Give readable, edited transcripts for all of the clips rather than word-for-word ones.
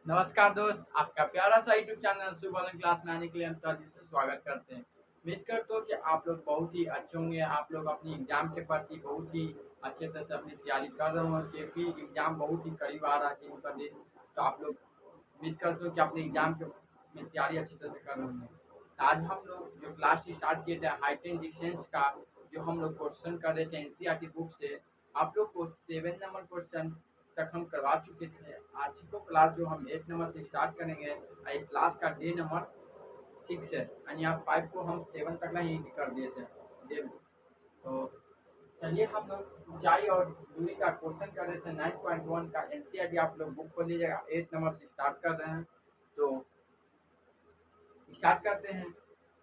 नमस्कार दोस्त, आपका प्यारा सा यूट्यूब चैनल सुबह क्लास में आने के लिए हम तहे दिल से स्वागत करते हैं। उम्मीद करता हूँ कि आप लोग बहुत ही अच्छे होंगे। आप लोग अपनी एग्जाम के प्रति बहुत ही अच्छे तरह से अपनी तैयारी कर रहे हो, क्योंकि एग्जाम बहुत ही करीब आ रहा है दिन पर दिन। तो आप लोग उम्मीद करते हो कि अपने एग्जाम के में तैयारी अच्छी तरह से कर रहे होंगे। तो आज हम लोग जो क्लास स्टार्ट किए थे हाइट एंड डिस्टेंस का, जो हम लोग क्वेश्चन कर रहे थे एनसीईआरटी बुक से, आप लोग को 7 नंबर क्वेश्चन तक हम करवा चुके थे। आज को क्लास जो हम 8 नंबर से स्टार्ट करेंगे, ये क्लास का डे नंबर 6 है, यानी आप 5 को हम 7 तक नहीं कर दिए थे डे। तो चलिए हम लोग ऊंचाई और दूरी का क्वेश्चन कर रहे थे 9.1 का एनसीईआरटी। आप लोग बुक खोल लीजिएगा, 8 नंबर से स्टार्ट कर रहे हैं। तो स्टार्ट करते हैं।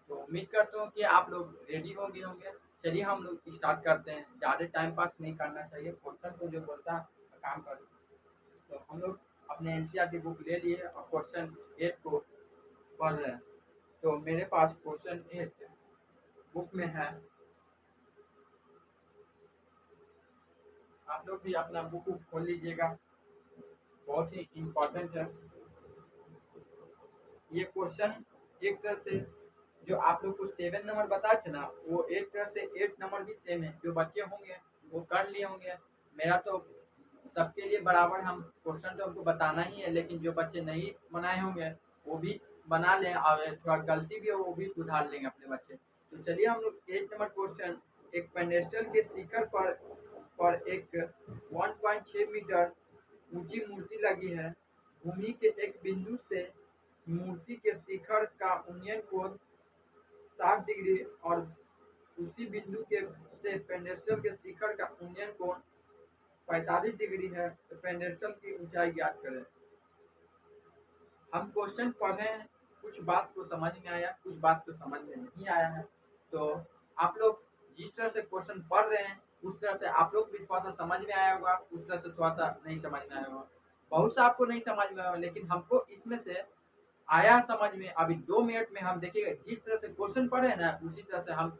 तो उम्मीद करता हूँ कि आप लोग रेडी होंगे होंगे। चलिए हम लोग स्टार्ट करते हैं, ज़्यादा टाइम पास नहीं करना चाहिए, क्वेश्चन को जो बोलता है काम कर। तो हम लोग अपने एनसीईआरटी बुक ले लिए और क्वेश्चन 8 को पढ़ रहे हैं। तो मेरे पास क्वेश्चन 8 बुक में है। आप लोग भी अपना बुक खोल लीजिएगा, बहुत ही इम्पोर्टेंट है ये क्वेश्चन। एक तरह से जो आप लोग को 7 नंबर बताए थे ना, वो एक तरह से 8 नंबर भी सेम है। जो बच्चे होंगे वो कर लिए होंगे। मेरा तो सबके लिए बराबर, हम क्वेश्चन तो हमको बताना ही है, लेकिन जो बच्चे नहीं बनाए होंगे वो भी बना लें, और थोड़ा गलती भी हो वो भी सुधार लेंगे अपने बच्चे। तो चलिए हम लोग 8 नंबर क्वेश्चन। एक पेडेस्टल के शिखर पर एक 1.6 मीटर ऊंची मूर्ति लगी है। भूमि के एक बिंदु से मूर्ति के शिखर का उन्नयन कोण 60 डिग्री और उसी बिंदु के से पेडेस्टल के शिखर का उन्नयन कोण 45 डिग्री है। तो पेडेस्टल की ऊंचाई ज्ञात करें। हम क्वेश्चन पढ़ रहे हैं, कुछ बात को समझ में आया, कुछ बात को समझ में नहीं आया है। तो आप लोग जिस तरह से क्वेश्चन पढ़ रहे हैं उस तरह से आप लोग भी थोड़ा सा समझ में आया होगा, उस तरह से थोड़ा सा नहीं समझ में आया होगा। बहुत सा आपको नहीं समझ में आया, लेकिन हमको इसमें से आया समझ में। अभी 2 मिनट में हम देखिएगा, जिस तरह से क्वेश्चन पढ़े हैं ना उसी तरह से हम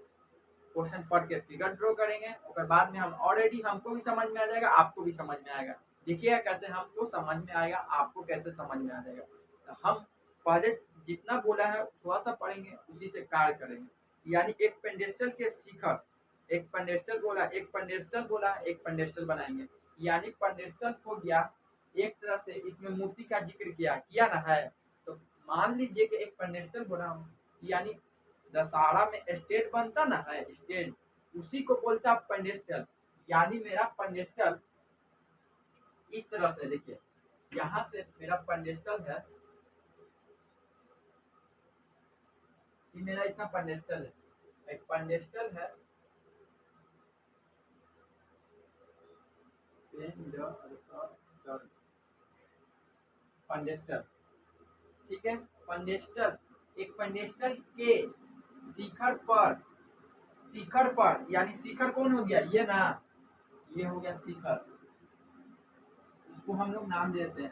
क्वेश्चन पढ़ के फिगर ड्रॉ करेंगे। और बाद में हम ऑलरेडी हमको भी समझ में आ जाएगा, आपको भी समझ में आएगा। देखिएगा कैसे हमको समझ में आएगा, आपको कैसे समझ में आ जाएगा। तो हम पहले जितना बोला है थोड़ा सा पढ़ेंगे, उसी से कार्य करेंगे। यानी एक पेडेस्टल के शिखर, एक पेडेस्टल बोला, एक पेडेस्टल बोला, एक पेडेस्टल बनाएंगे। यानी पेडेस्टल हो गया एक तरह से, इसमें मूर्ति का जिक्र किया किया ना है। तो मान लीजिए कि एक पेडेस्टल बना हूँ, यानी दशहरा में स्टेज बनता ना है, स्टेज, उसी को बोलता है पेडेस्टल। यानी मेरा पेडेस्टल इस तरह से देखिए, यहाँ से मेरा पेडेस्टल है, ये मेरा इतना पेडेस्टल है, एक पेडेस्टल है। पेडेस्टल, ठीक है। पेडेस्टल, एक पेडेस्टल के शिखर पर यानी शिखर कौन हो गया, ये ना, ये हो गया शिखर। इसको हम लोग नाम देते हैं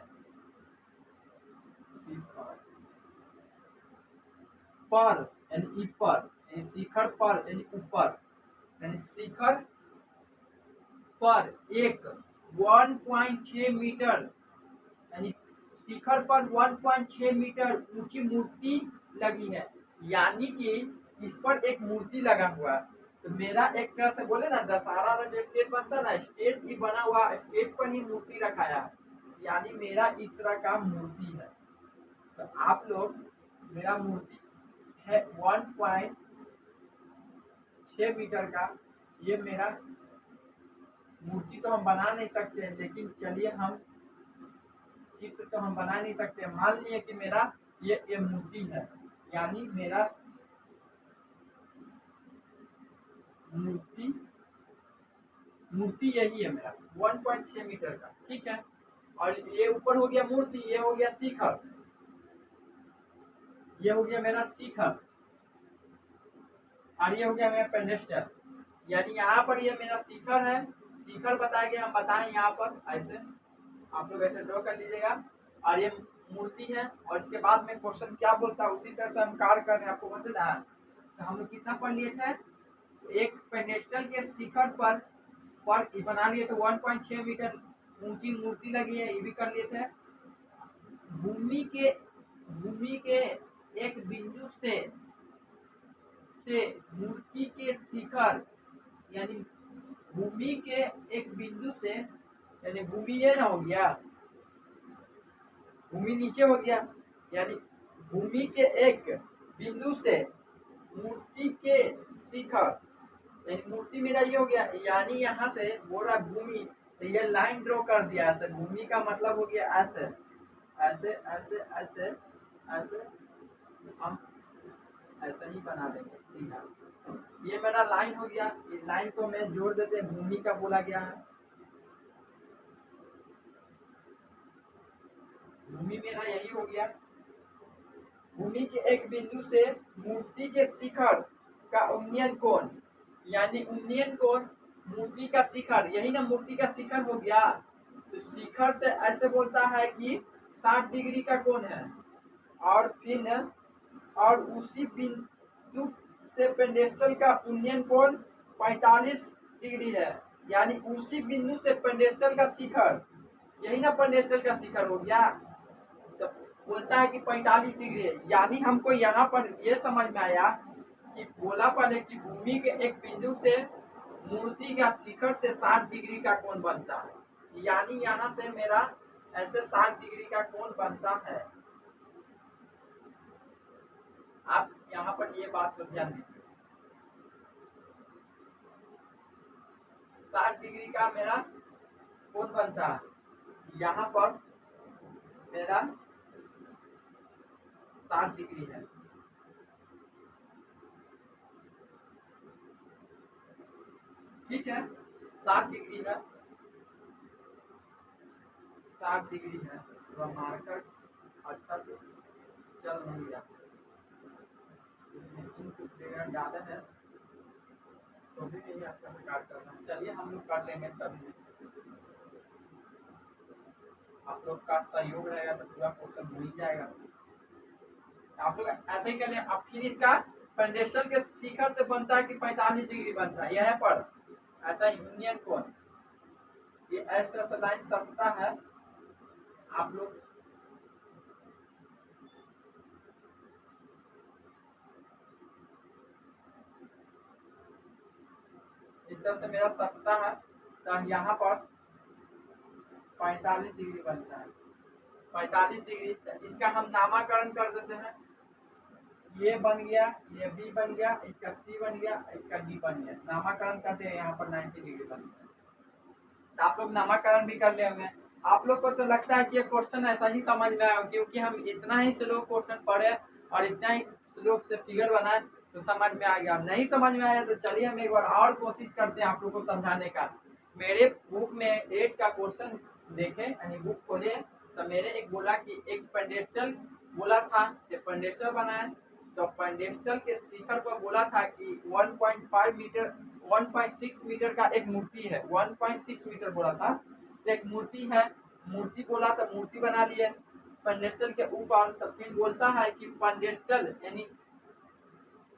शिखर पर, यानी ऊपर, यानी शिखर पर यानी ऊपर, यानी शिखर पर एक 1.6 मीटर, यानी शिखर पर 1.6 मीटर ऊंची मूर्ति लगी है। यानी कि इस पर एक मूर्ति लगा हुआ है। तो मेरा एक तरह से बोले ना, दशहरा में जो स्टेज बनता ना, स्टेज भी बना हुआ, स्टेज पर ही मूर्ति रखाया है। यानी मेरा इस तरह का मूर्ति है। तो आप लोग, मेरा मूर्ति है 1.6 मीटर का। ये मेरा मूर्ति तो हम बना नहीं सकते हैं, लेकिन चलिए हम चित्र तो हम बना नहीं सकते। मान लिए कि मेरा ये मूर्ति है, यानी मेरा मूर्ति मूर्ति यही है मेरा 1.6 मीटर का, ठीक है। और ये ऊपर हो गया मूर्ति, ये हो गया शिखर, ये हो गया मेरा शिखर, और ये हो गया मेरा पेडेस्टल। यानी यहाँ पर ये मेरा शिखर है, शिखर बताया गया, हम बताएं यहाँ पर ऐसे, आप लोग ऐसे ड्रॉ कर लीजिएगा। और ये मूर्ति है, और इसके बाद में क्वेश्चन क्या बोलता है उसी तरह से हम कार्य कर रहे हैं, आपको बता रहा है। तो हम लोग कितना पढ़ लिए थे, एक पेडेस्टल के शिखर पर बना लिए थे 1.6 मीटर ऊंची मूर्ति लगी है, ये भी कर लिए थे। भूमि के एक बिंदु से मूर्ति के शिखर, यानी भूमि के एक बिंदु से, यानी भूमि ये ना हो गया, भूमि नीचे हो गया, यानी भूमि के एक बिंदु से मूर्ति के शिखर, यानी मूर्ति मेरा ये हो गया, यानी यहाँ से बोल रहा भूमि, तो ये लाइन ड्रॉ कर दिया ऐसे। भूमि का मतलब हो गया ऐसे ऐसे ऐसे ऐसे ऐसे, हम ऐसा ही बना देंगे सीधा। ये मेरा लाइन हो गया, इस लाइन को मैं जोड़ देते हैं, भूमि का बोला गया है। भूमि मेरा यही हो गया, भूमि के एक बिंदु से मूर्ति के शिखर का उन्नयन कोण, यानी उन्नयन कोण मूर्ति का शिखर, यही ना मूर्ति का शिखर हो गया। तो शिखर से ऐसे बोलता है कि 60 डिग्री का कोण है, और फिर और उसी बिंदु से पेडेस्टल का उन्नयन कोण 45 डिग्री है, यानी उसी बिंदु से पेडेस्टल का शिखर, यही ना पेडेस्टल का शिखर हो गया। तो बोलता है कि 45 डिग्री है, यानी हमको यहाँ पर ये समझ में आया कि बोला पहले कि भूमि के एक बिंदु से मूर्ति का शिखर से 60 डिग्री का कोण बनता है, यानी यहाँ से मेरा ऐसे 60 डिग्री का कोण बनता है। आप यहाँ पर ये बात को ध्यान दीजिए, 60 डिग्री का मेरा कोण बनता है, यहाँ पर मेरा 60 डिग्री है। ठीक है, 60 डिग्री है, 60 डिग्री है। तो मार्कर अच्छा से चल नहीं रहा, डाले है तो भी नहीं अच्छा से काट करना। चलिए हम लोग कर लेंगे, तभी आप लोग का सहयोग रहेगा तो पूरा क्वेश्चन हो ही जाएगा। आप लोग ऐसे ही कर लें। अब फिर इसका पेडेस्टल के शिखर से बनता है कि 45 डिग्री बनता है, यह पर ऐसा यूनियन कोण, ये ऐसा लाइन सकता है। आप लोग इस तरह से मेरा सकता है, तो यहाँ पर 45 डिग्री बनता है, 45 डिग्री। इसका हम नामाकरण कर देते हैं, ये बन गया, ये बी बन गया, इसका सी बन गया, इसका डी बन गया। नामाकरण करते हैं, यहाँ पर 90 डिग्री बन गया। तो आप लोग नामाकरण भी कर ले होंगे। आप लोग को तो लगता है कि ये क्वेश्चन ऐसा ही समझ में आया, क्योंकि हम इतना ही स्लो क्वेश्चन पढ़े और इतना ही स्लो से फिगर बनाए तो समझ में आ गया। नहीं समझ में आया तो चलिए हम एक बार और कोशिश करते हैं आप लोग को समझाने का। मेरे बुक में 8 का क्वेश्चन देखें, यानी बुक खोले तो मेरे एक बोला कि एक पेडेस्टल बोला था, ये पेडेस्टल बनाए, तो पेडेस्टल के शिखर पर बोला था कि 1.5 मीटर 1.6 मीटर का एक मूर्ति है, 1.6 मीटर बोला था। तो एक मूर्ति है, मूर्ति बोला तो मूर्ति बना लिए पेडेस्टल के ऊपर। तो फिर बोलता है कि पेडेस्टल, यानी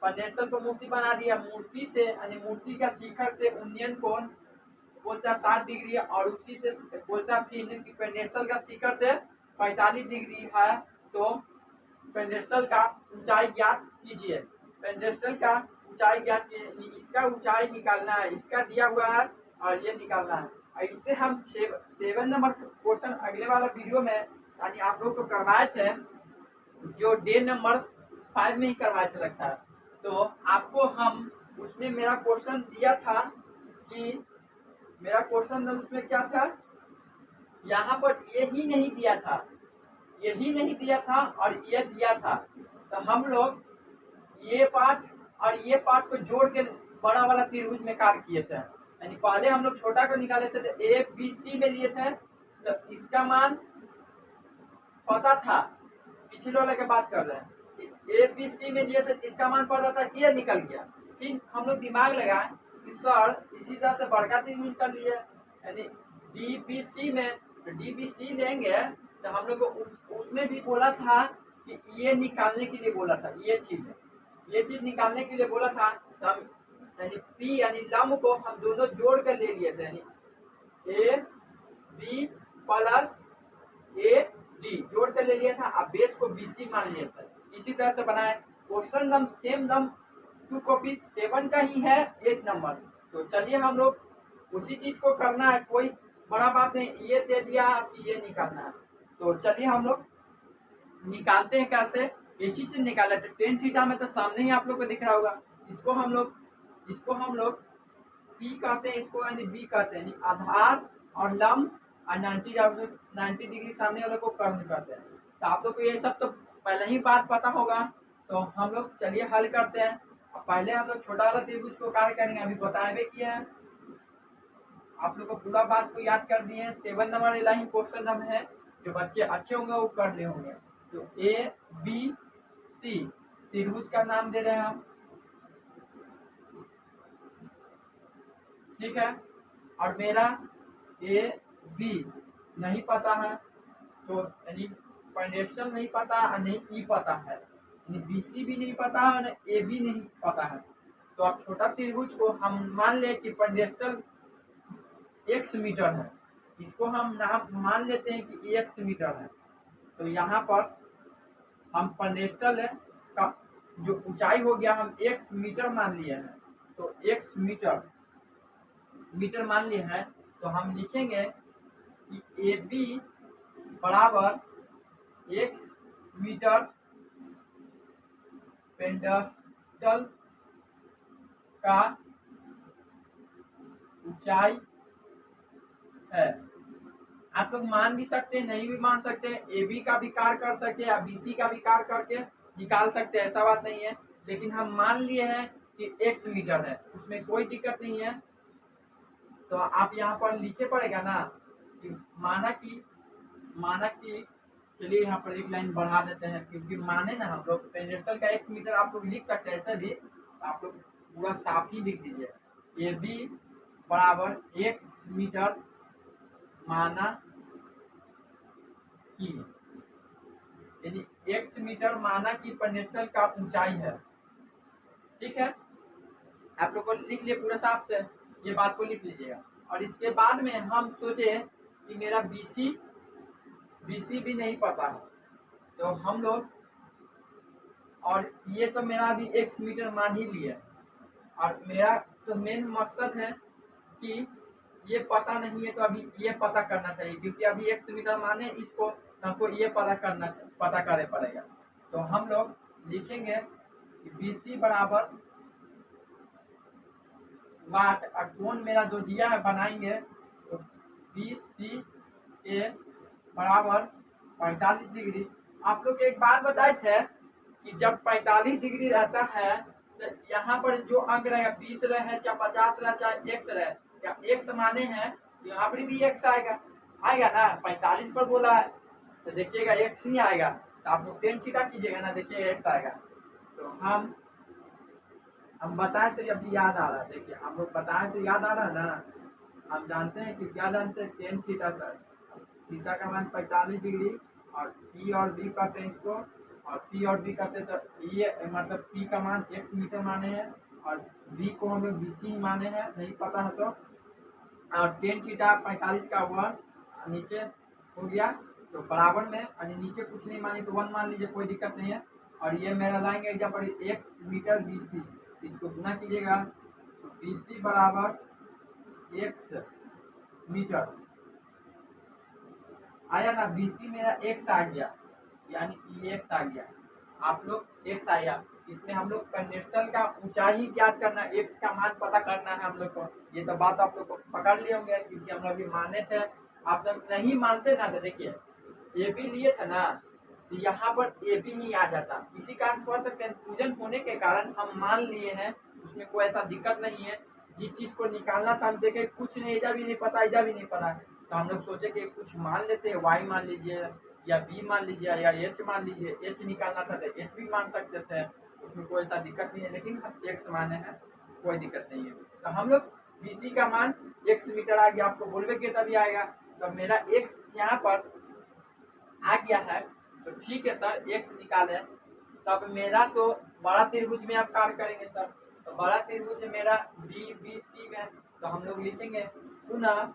पेडेस्टल को मूर्ति बना दिया, मूर्ति से यानी मूर्ति का शिखर से उन्नयन कोण बोलता 60 डिग्री, और उसी से बोलता फिर कि पेडेस्टल का शिखर से 45 डिग्री है। तो पेडेस्टल का ऊंचाई ज्ञात कीजिए, पेडेस्टल का ऊंचाई ज्ञात कीजिए, इसका ऊंचाई निकालना है, इसका दिया हुआ है और ये निकालना है। और इससे हम 7 नंबर क्वेश्चन अगले वाला वीडियो में यानी आप लोग को करवाए थे, जो डे नंबर 5 में ही करवाए थे लगता है। तो आपको हम उसमें मेरा क्वेश्चन दिया था कि मेरा क्वेश्चन उसमें क्या था, यहाँ पर ये ही नहीं दिया था, यही नहीं दिया था और ये दिया था। तो हम लोग ये पार्ट और ये पार्ट को जोड़ के बड़ा वाला त्रिभुज में कार्य किए थे। यानी पहले हम लोग छोटा को निकाले थे, तो ए बी सी में लिए थे, तो इसका मान पता था, पिछले वाले की बात कर रहे हैं, ए बी सी में लिए थे, इसका मान पता था, ये निकल गया। फिर हम लोग दिमाग लगाए कि सर इसी तरह से बड़का त्रिभुज कर लिए, यानी डी बी सी में, तो डी बी सी लेंगे तो हम लोग को उसमें भी बोला था कि ये निकालने के लिए बोला था, ये चीज निकालने के लिए बोला था। तो हम यानी पी यानी लंब को हम दोनों जोड़ कर ले लिए थे, यानी A B plus A D जोड़ कर ले लिया था, अब बेस को BC मान लिया था। इसी तरह से बनाए question number same number 2 copy 7 का ही है 8 नंबर। तो चलिए हम लोग उसी चीज को करना है, कोई बड़ा बात नहीं, ये दे दिया कि ये निकालना है। तो चलिए हम लोग निकालते हैं कैसे, इसी चीज निकाला। तो टेन थीटा में तो सामने ही आप लोग को दिख रहा होगा। इसको हम लोग पी कहते हैं, इसको यानी बी कहते हैं, यानी आधार और लंब और 90 डिग्री सामने वाले को कर्ण कहते हैं। तो आप लोग को ये सब तो पहले ही बात पता होगा। तो हम लोग चलिए हल करते हैं। अब पहले हम लोग छोटा वाला त्रिभुज को कार्य करेंगे, अभी बताए भी किया है, आप लोग को पूरा बात को याद कर दिए हैं। 7 नंबर लाइन क्वेश्चन नंबर है, जो बच्चे अच्छे होंगे वो कर ले होंगे। तो ABC त्रिभुज का नाम दे रहे हैं हम, ठीक है। और मेरा AB नहीं पता है, तो यानी फाउंडेशन नहीं पता और नहीं ई पता है, यानी BC भी नहीं पता है और AB नहीं पता है। तो अब छोटा त्रिभुज को हम मान ले कि पेंडेस्टल x मीटर है, इसको हम नाम मान लेते हैं कि x मीटर है। तो यहाँ पर हम पेंडेस्टल का जो ऊंचाई हो गया हम x मीटर मान लिए हैं। तो x मीटर मान लिए हैं, तो हम लिखेंगे कि AB बराबर x मीटर पेंडेस्टल का ऊंचाई है। आप लोग मान भी सकते हैं, नहीं भी मान सकते हैं, AB का भी कार्य कर सकते हैं या BC का भी कार्य करके निकाल सकते हैं, ऐसा बात नहीं है। लेकिन हम मान लिए हैं कि x मीटर है, उसमें कोई दिक्कत नहीं है। तो आप यहाँ पर लिखे पड़ेगा ना कि माना कि चलिए यहाँ पर एक लाइन बढ़ा देते हैं, क्योंकि माने ना हम लोग पेंडेस्टल का x मीटर आप लोग लिख सकते हैं, ऐसे भी आप लोग पूरा साफ ही लिख दीजिए। AB बराबर x मीटर माना कि, यानी x मीटर माना कि पेंडेस्टल का ऊंचाई है, ठीक है। आप लोग को लिख लिए पूरा साफ से, ये बात को लिख लीजिएगा। और इसके बाद में हम सोचे कि मेरा BC भी नहीं पता है, तो हम लोग, और ये तो मेरा अभी x मीटर मान ही लिया, और मेरा तो मेन मकसद है कि ये पता नहीं है, तो अभी ये पता करना चाहिए, क्योंकि अभी x मीटर माने इसको, तो हमको ये पता करे पड़ेगा। तो हम लोग लिखेंगे कि BC बराबर वाट, और कोण मेरा जो दिया है बनाएंगे, तो BCA बराबर 45 डिग्री। आप लोग एक बात बताए थे कि जब 45 डिग्री रहता है तो यहाँ पर जो अंक रहेगा 20 रहे चाहे 50 रहे चाहे x रहे, या x माने हैं यहाँ पर भी x आएगा ना, 45 पर बोला है तो देखिएगा x नहीं आएगा, तो आप लोग टेन थीटा कीजिएगा ना, देखिएगा x आएगा। तो हम बताए तो अभी याद आ रहा है, देखिए हम लोग बताए तो याद आ रहा है ना। हम जानते हैं कि क्या जानते हैं, टेन थीटा सर, थीटा का मान 45 डिग्री, और P और B करते हैं इसको, और P और B करते हैं, तो ये मतलब P का मान x मीटर माने हैं, और B को हम लोग BC माने हैं, नहीं पता है तो। और टेन थीटा 45 का हुआ नीचे हो गया, तो बराबर में, और नीचे कुछ नहीं मानी तो 1 मान लीजिए, कोई दिक्कत नहीं है। और ये मेरा लाएंगे एग्जाम पर x मीटर BC, इसको गुना कीजिएगा, तो BC बराबर x मीटर आया ना, BC मेरा x आ गया, यानी x आ गया, आप लोग x आया। इसमें हम लोग पेंडेस्टल का ऊंचाई ज्ञात करना, x का मान पता करना है हम लोग को। ये तो बात आप लोग को पकड़ लिए होंगे, क्योंकि हम लोग भी माने थे। आप लोग नहीं मानते ना, तो देखिए ये भी लिए थे ना, तो यहाँ पर ए भी नहीं आ जाता। इसी कारण थोड़ा सा कंफ्यूजन होने के कारण हम मान लिए हैं, उसमें कोई ऐसा दिक्कत नहीं है। जिस चीज को निकालना था हम देखे कुछ नहीं, इधर भी नहीं पता इधर भी नहीं पता, तो हम लोग सोचे कि कुछ मान लेते हैं, वाई मान लीजिए या बी मान लीजिए या एच मान लीजिए, एच निकालना था तो एच भी मान सकते थे, उसमें कोई ऐसा दिक्कत नहीं है। लेकिन हम एक्स माने हैं, कोई दिक्कत नहीं है। तो हम लोग बीसी का मान एक्स मीटर आ गया, आपको बोलवे के तभी आएगा। तो मेरा एक्स यहाँ पर आ गया है, तो ठीक है सर एक्स निकाले। तब मेरा तो बड़ा त्रिभुज में आप कार्य करेंगे सर, तो बड़ा त्रिभुज मेरा बी बी सी में, तो हम लोग लिखेंगे पुनः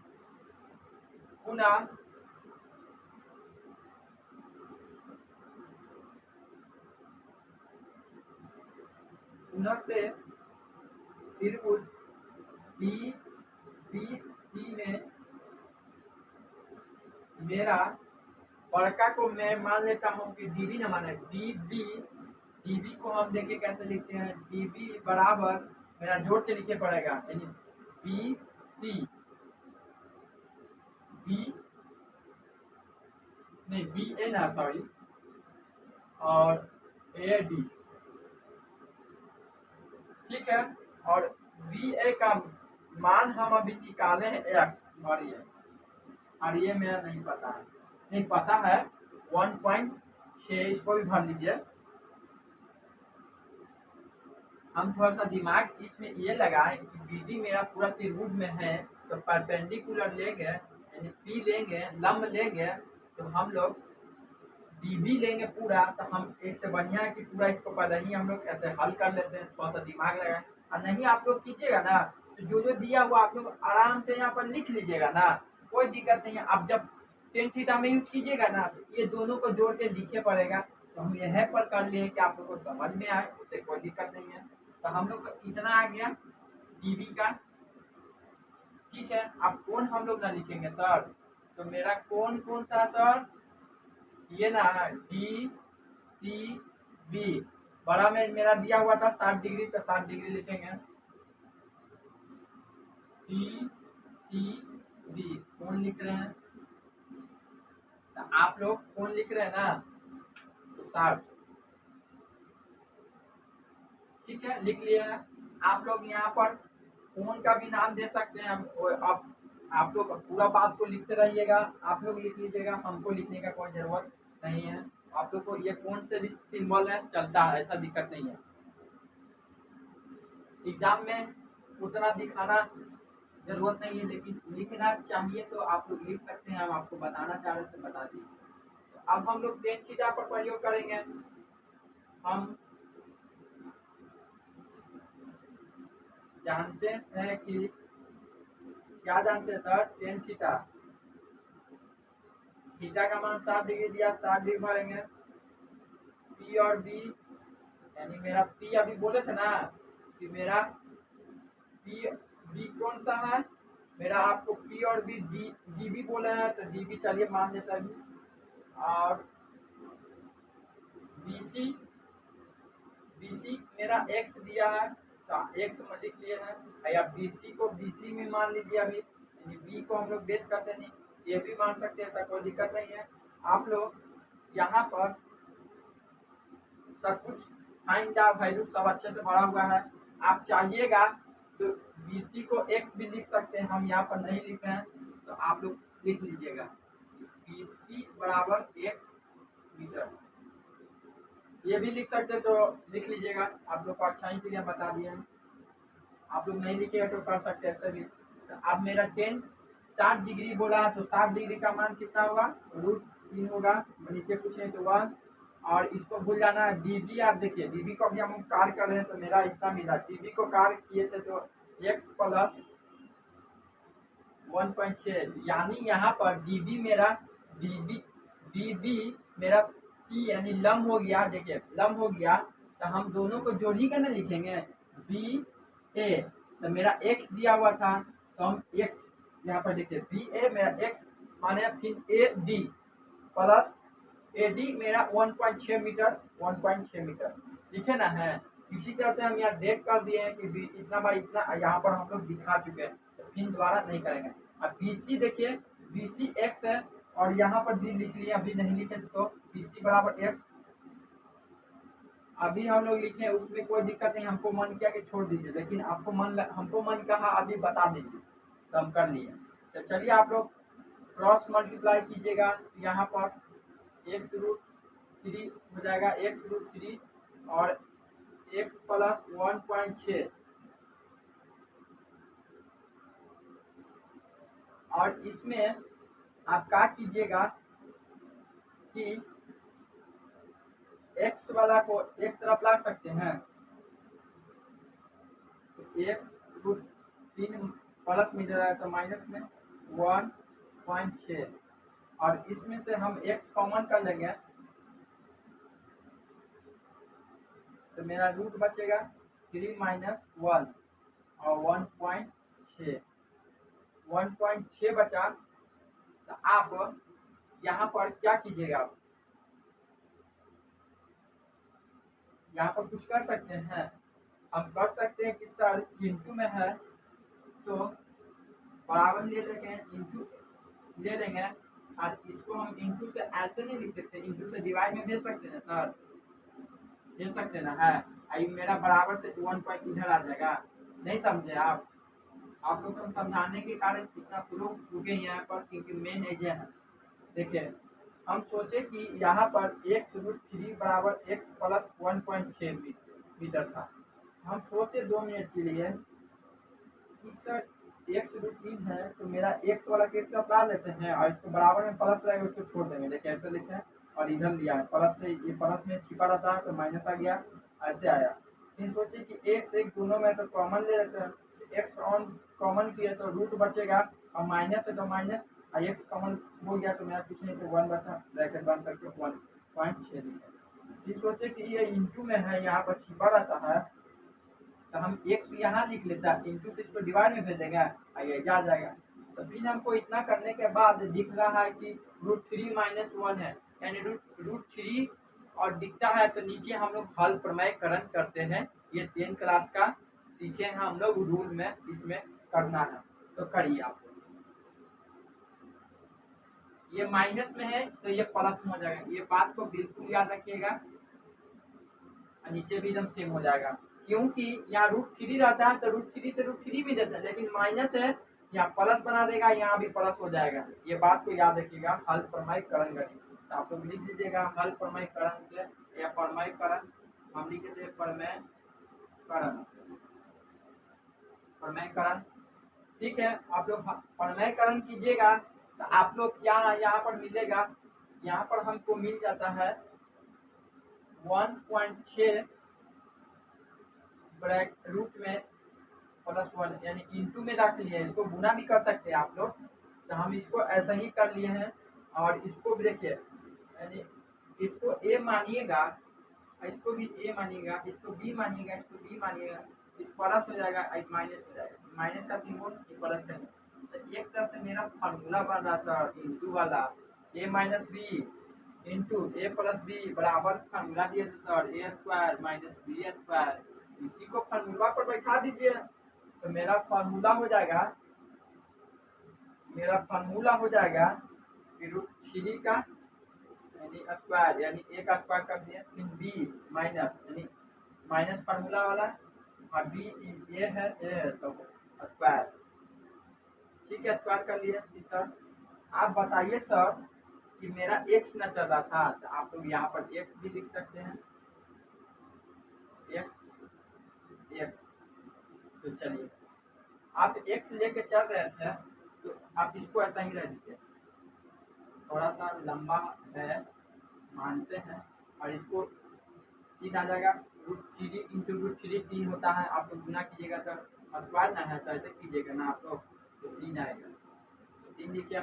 पुनः से त्रिभुज डी बी सी में मेरा बड़का को मैं मान लेता हूँ कि डीबी न माने डीबी को हम देखिए कैसे लिखते हैं। डीबी बराबर मेरा जोड़ के लिखे पड़ेगा, यानी बी सी बी नहीं बी ए ना सॉरी और ए डी, ठीक है। और बी ए का मान हम अभी निकाले हैं एक्स, और ये मेरा नहीं पता है, नहीं पता है 1.6, इसको भी भर लीजिए। हम थोड़ा सा दिमाग इसमें ये लगाए कि बीडी मेरा पूरा त्रिभुज में है, तो परपेंडिकुलर लेंगे यानी पी लेंगे, लंब लेंगे, तो हम लोग बीबी लेंगे पूरा, तो हम एक से बढ़िया है कि पूरा इसको पहले ही हम लोग ऐसे हल कर लेते हैं, थोड़ा सा दिमाग लगाए। और नहीं आप लोग कीजिएगा ना, तो जो जो दिया हुआ आप लोग आराम से यहाँ पर लिख लीजिएगा ना, कोई दिक्कत नहीं है। आप जब टेन थीटा में यूज कीजिएगा ना, तो ये दोनों को जोड़ के लिखे पड़ेगा, तो हम यह पर कर लिए कि आप लोग को समझ में आए, उससे कोई दिक्कत नहीं है। तो हम लोग को इतना आ गया डीबी का, ठीक है। अब कोण हम लोग ना लिखेंगे सर, तो मेरा कोण कौन सा सर, ये ना डी सी बी, बड़ा में मेरा दिया हुआ था 60 डिग्री, तो 60 डिग्री लिखेंगे। डी सी बी कोण लिख रहे हैं, तो आप लोग कोण लिख रहे हैं ना, तो 60, ठीक है, लिख लिए हैं। आप लोग यहाँ पर कोण का भी नाम दे सकते हैं। अब आप लोग पूरा बात को लिखते रहिएगा, आप लोग लिख लीजिएगा, हमको लिखने का कोई जरूरत नहीं है। आप लोग को ये कौन से भी सिंबल है चलता है, ऐसा दिक्कत नहीं है। एग्जाम में उतना दिखाना जरूरत नहीं है, लेकिन लिखना चाहिए तो आप लोग लिख सकते हैं। हम आपको बताना चाह रहे थे, बता दी। अब हम लोग टेन थीटा पर प्रयोग करेंगे। हम जानते हैं कि क्या जानते हैं सर, टेन थीटा, थीटा का मान 60 डिग्री दिया, 60 डिग्री भरेंगे। पी और बी, यानी मेरा पी अभी बोले थे ना कि मेरा पी बी कौन सा है मेरा, आपको पी और बी डी बी बोले हैं, तो डी बी चलिए मान लेता है। और बीसी बीसी मेरा एक्स दिया है, तो एक्स में लिख लिए हैं। या बीसी को बीसी में मान लीजिए अभी, यानी बी को हम लोग बेस करते नहीं, ये भी मान सकते हैं, ऐसा कोई दिक्कत नहीं है। आप लोग यहाँ पर सब कुछ फाइंड द वैल्यू सब अच्छे से भरा हुआ है। आप चाहिएगा तो बीसी को एक्स भी लिख सकते हैं, हम यहाँ पर नहीं लिख रहे हैं, तो आप लोग लिख लीजिएगा बीसी बराबर एक्स मीटर, ये भी लिख सकते तो लिख लीजिएगा। आप लोग को अच्छाई के लिए बता दिए हैं, आप लोग नहीं लिखेगा तो कर सकते ऐसे भी। तो अब मेरा 10 60 डिग्री बोला है, तो 60 डिग्री का मान कितना होगा, √3 होगा, नीचे पूछे तो 1। और इसको भूल जाना है डीबी, आप देखिए डीबी को भी हम कार्य कर रहे हैं, तो मेरा इतना मिला। डीबी को कार्य किए थे तो x + 1.6, यानी यहाँ पर डीबी मेरा डीबी मेरा पी यानी लंब हो गया, देखिए लंब हो गया, तो हम दोनों को जोड़ ही करना लिखेंगे बी ए। तो मेरा x दिया हुआ था, तो हम x यहाँ पर देखिए बी ए मेरा x माने, फिर A D plus A D मेरा 1.6 मीटर, 1.6 मीटर लिखे ना है। इसी तरह से हम यहाँ डेट कर दिए हैं कि इतना बाई इतना, यहाँ पर हम लोग दिखा चुके हैं, तो फिर दोबारा नहीं करेंगे। अब बीसी देखिए, बीसी एक्स है, और यहाँ पर भी लिख लिया, अभी नहीं लिखे तो बीसी बराबर एक्स अभी हम लोग लिखे, उसमें कोई दिक्कत नहीं, हमको मन किया कि छोड़ दीजिए, लेकिन आपको हमको मन कहा अभी बता दीजिए, तो हम कर लिए। तो चलिए आप लोग क्रॉस मल्टीप्लाई कीजिएगा, यहाँ पर x√3 हो जाएगा, x√3 और x + 1.6, और इसमें आप क्या कीजिएगा कि x वाला को एक तरफ ला सकते हैं, तो x√3 प्लस में जाएगा तो माइनस में 1.6, और इसमें से हम x कॉमन कर लेंगे, तो मेरा रूट बचेगा 3 - 1 और 1.6 1.6 बचा। तो आप यहाँ पर क्या कीजिएगा, आप यहाँ पर कुछ कर सकते हैं। हम कर सकते हैं कि सर इंटू में है तो बराबर ले लेंगे, इंटू ले लेंगे। और इसको हम इंटू से ऐसे नहीं लिख सकते, इंटू से डिवाइड में भेज सकते हैं सर, भेज सकते ना है। आई मेरा बराबर से 1 पॉइंट इधर आ जाएगा। नहीं समझे आप? आपको तो समझाने के कारण कितना स्लो रुके यहाँ पर, क्योंकि मेन एजे है। देखिए हम सोचे कि यहाँ पर x√3 बराबर x प्लस 1.6 मीटर था। हम सोचे 2 मिनट के लिए कि सर x√3 है तो मेरा x वाला केस का उतार लेते हैं और इसको बराबर में प्लस रहेगा उसको छोड़ देंगे। देखिए ऐसे लिखे हैं और इधर लिया है प्लस से, ये प्लस में छिपा रहता है तो माइनस आ गया, ऐसे आया। फिर सोचे कि x एक दोनों में तो कॉमन ले लेते हैं, x ऑन कॉमन किए तो रूट बचेगा और माइनस है तो माइनस, और x कॉमन हो गया तो मेरा कुछ नहीं तो 1 बचा, ब्रैकेट बंद करके 1.6 लिखे। फिर सोचे कि ये इंटू में है, यहाँ पर छिपा रहता है तो हम x यहाँ लिख लेता है, इंटू से इसको डिवाइड में भेज देंगे और ये जा जाएगा। तो फिर हमको इतना करने के बाद दिख रहा है कि √3 - 1 है, यानी √3 और दिखता है तो नीचे हम लोग हल प्रमेयकरण करते हैं। ये 10 क्लास का सीखे हैं हम लोग, रूल में इसमें करना है तो करिए आप। ये माइनस में है तो ये प्लस में हो जाएगा, ये बात को बिल्कुल याद रखिएगा। नीचे भी एकदम सेम हो जाएगा, क्योंकि यहाँ √3 रहता है तो √3 से √3 भी देता है, लेकिन माइनस है यहाँ प्लस बना देगा, यहाँ भी प्लस हो जाएगा। ये बात को याद रखिएगा। हल प्रमेयकरण करिए तो आप लोग लिख दीजिएगा हल प्रमेयकरण से, या प्रमेयकरण हम लिख देते प्रमेयकरण, प्रमेयकरण। ठीक है, आप लोग प्रमेयकरण कीजिएगा तो आप लोग क्या यहाँ पर मिलेगा, यहाँ पर हमको मिल जाता है 1.6 ब्रैक रूट में प्लस 1, यानी इंटू में रख लिए। इसको गुना भी कर सकते हैं आप लोग, तो हम इसको ऐसा ही कर लिए हैं। और इसको भी देखिए, यानी इसको a मानिएगा, इसको भी a मानिएगा, इसको b मानिएगा, इसको b मानिएगा, इस प्लस हो जाएगा, एक माइनस हो जाएगा, माइनस का सिंबल ये प्लस का। तो एक तरह से मेरा फार्मूला बन रहा सर इंटू वाला, a - b into a + b बराबर फार्मूला दिए थे सर a² - b²। इसी को फार्मूला पर बैठा दीजिए तो मेरा फार्मूला हो जाएगा, मेरा फार्मूला हो जाएगा √3 का यानी स्क्वायर, यानी a का स्क्वायर कर दिया, फिर b माइनस, यानी माइनस फार्मूला वाला, और b a है तो स्क्वायर। ठीक है, स्क्वायर कर लिया। सर आप बताइए सर कि मेरा x न चल रहा था, तो आप लोग यहाँ पर x भी लिख सकते हैं, x। तो चलिए आप x लेके चल रहे थे तो आप इसको ऐसा ही रह दीजिए, थोड़ा सा लंबा है मानते हैं, और इसको 3 आ जाएगा, √3 इंटू √3 3 होता है। आप लोग गुना कीजिएगा तो स्क्वायर ना है तो ऐसे कीजिएगा ना आप लोग, तो 3 आएगा। तो 3 लिखिए,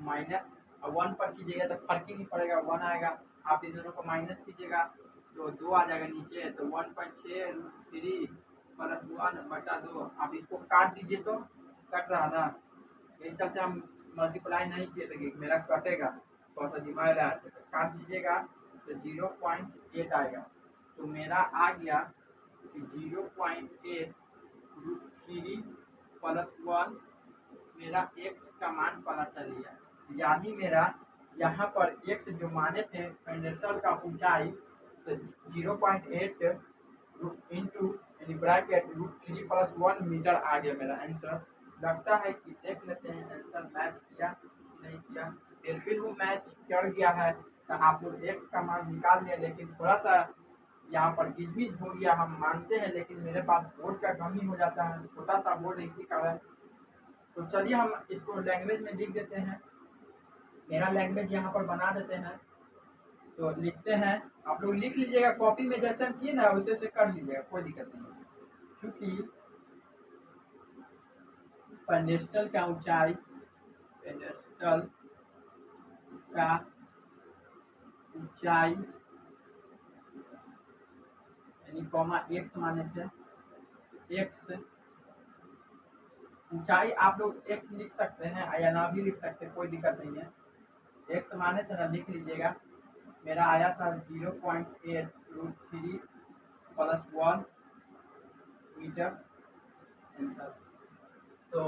माइनस और 1 पर कीजिएगा तो फर्क ही नहीं पड़ेगा, 1 आएगा। आप इन दोनों को माइनस कीजिएगा तो 2 आ जाएगा नीचे, तो 1.6 √3 + 1/2। आप इसको काट दीजिए तो कट रहा ना, यही चलते हम मल्टीप्लाई नहीं किए थे, मेरा कटेगा, थोड़ा सा दिमाग लगा तो काट दीजिएगा तो 0.8 आएगा। तो मेरा आ गया कि 0.8 √3 + 1 मेरा x का मान पता चल गया। यानी मेरा यहाँ पर x जो माने थे पेंडेस्टल का ऊंचाई, तो 0.8 इंटू यानी ब्रैकेट √3 + 1 मीटर आ गया मेरा आंसर। लगता है कि देख लेते हैं आंसर मैच किया नहीं किया। बिल्कुल वो मैच कर गया है, तो आप लोग x का मान निकाल लिया, लेकिन थोड़ा सा यहाँ पर घिसमिस हो गया, हम मानते हैं, लेकिन मेरे पास बोर्ड का कमी हो जाता है, छोटा सा बोर्ड इसी कारण। तो चलिए हम इसको लैंग्वेज में लिख देते हैं, मेरा लैंग्वेज यहाँ पर बना देते हैं। तो लिखते हैं, आप लोग लिख लीजिएगा कॉपी में, जैसे हम किए ना वैसे से कर लीजिएगा, कोई दिक्कत नहीं है। क्योंकि पेडेस्टल का ऊंचाई, पेडेस्टल का ऊंचाई यानी कॉमा x माने थे, एक्स, ऊंचाई आप लोग एक्स लिख सकते हैं या ना भी लिख सकते हैं, कोई दिक्कत नहीं है। एक्स माने थे ना, लिख लीजिएगा। मेरा आया था 0.8√3 + 1 मीटर आंसर। तो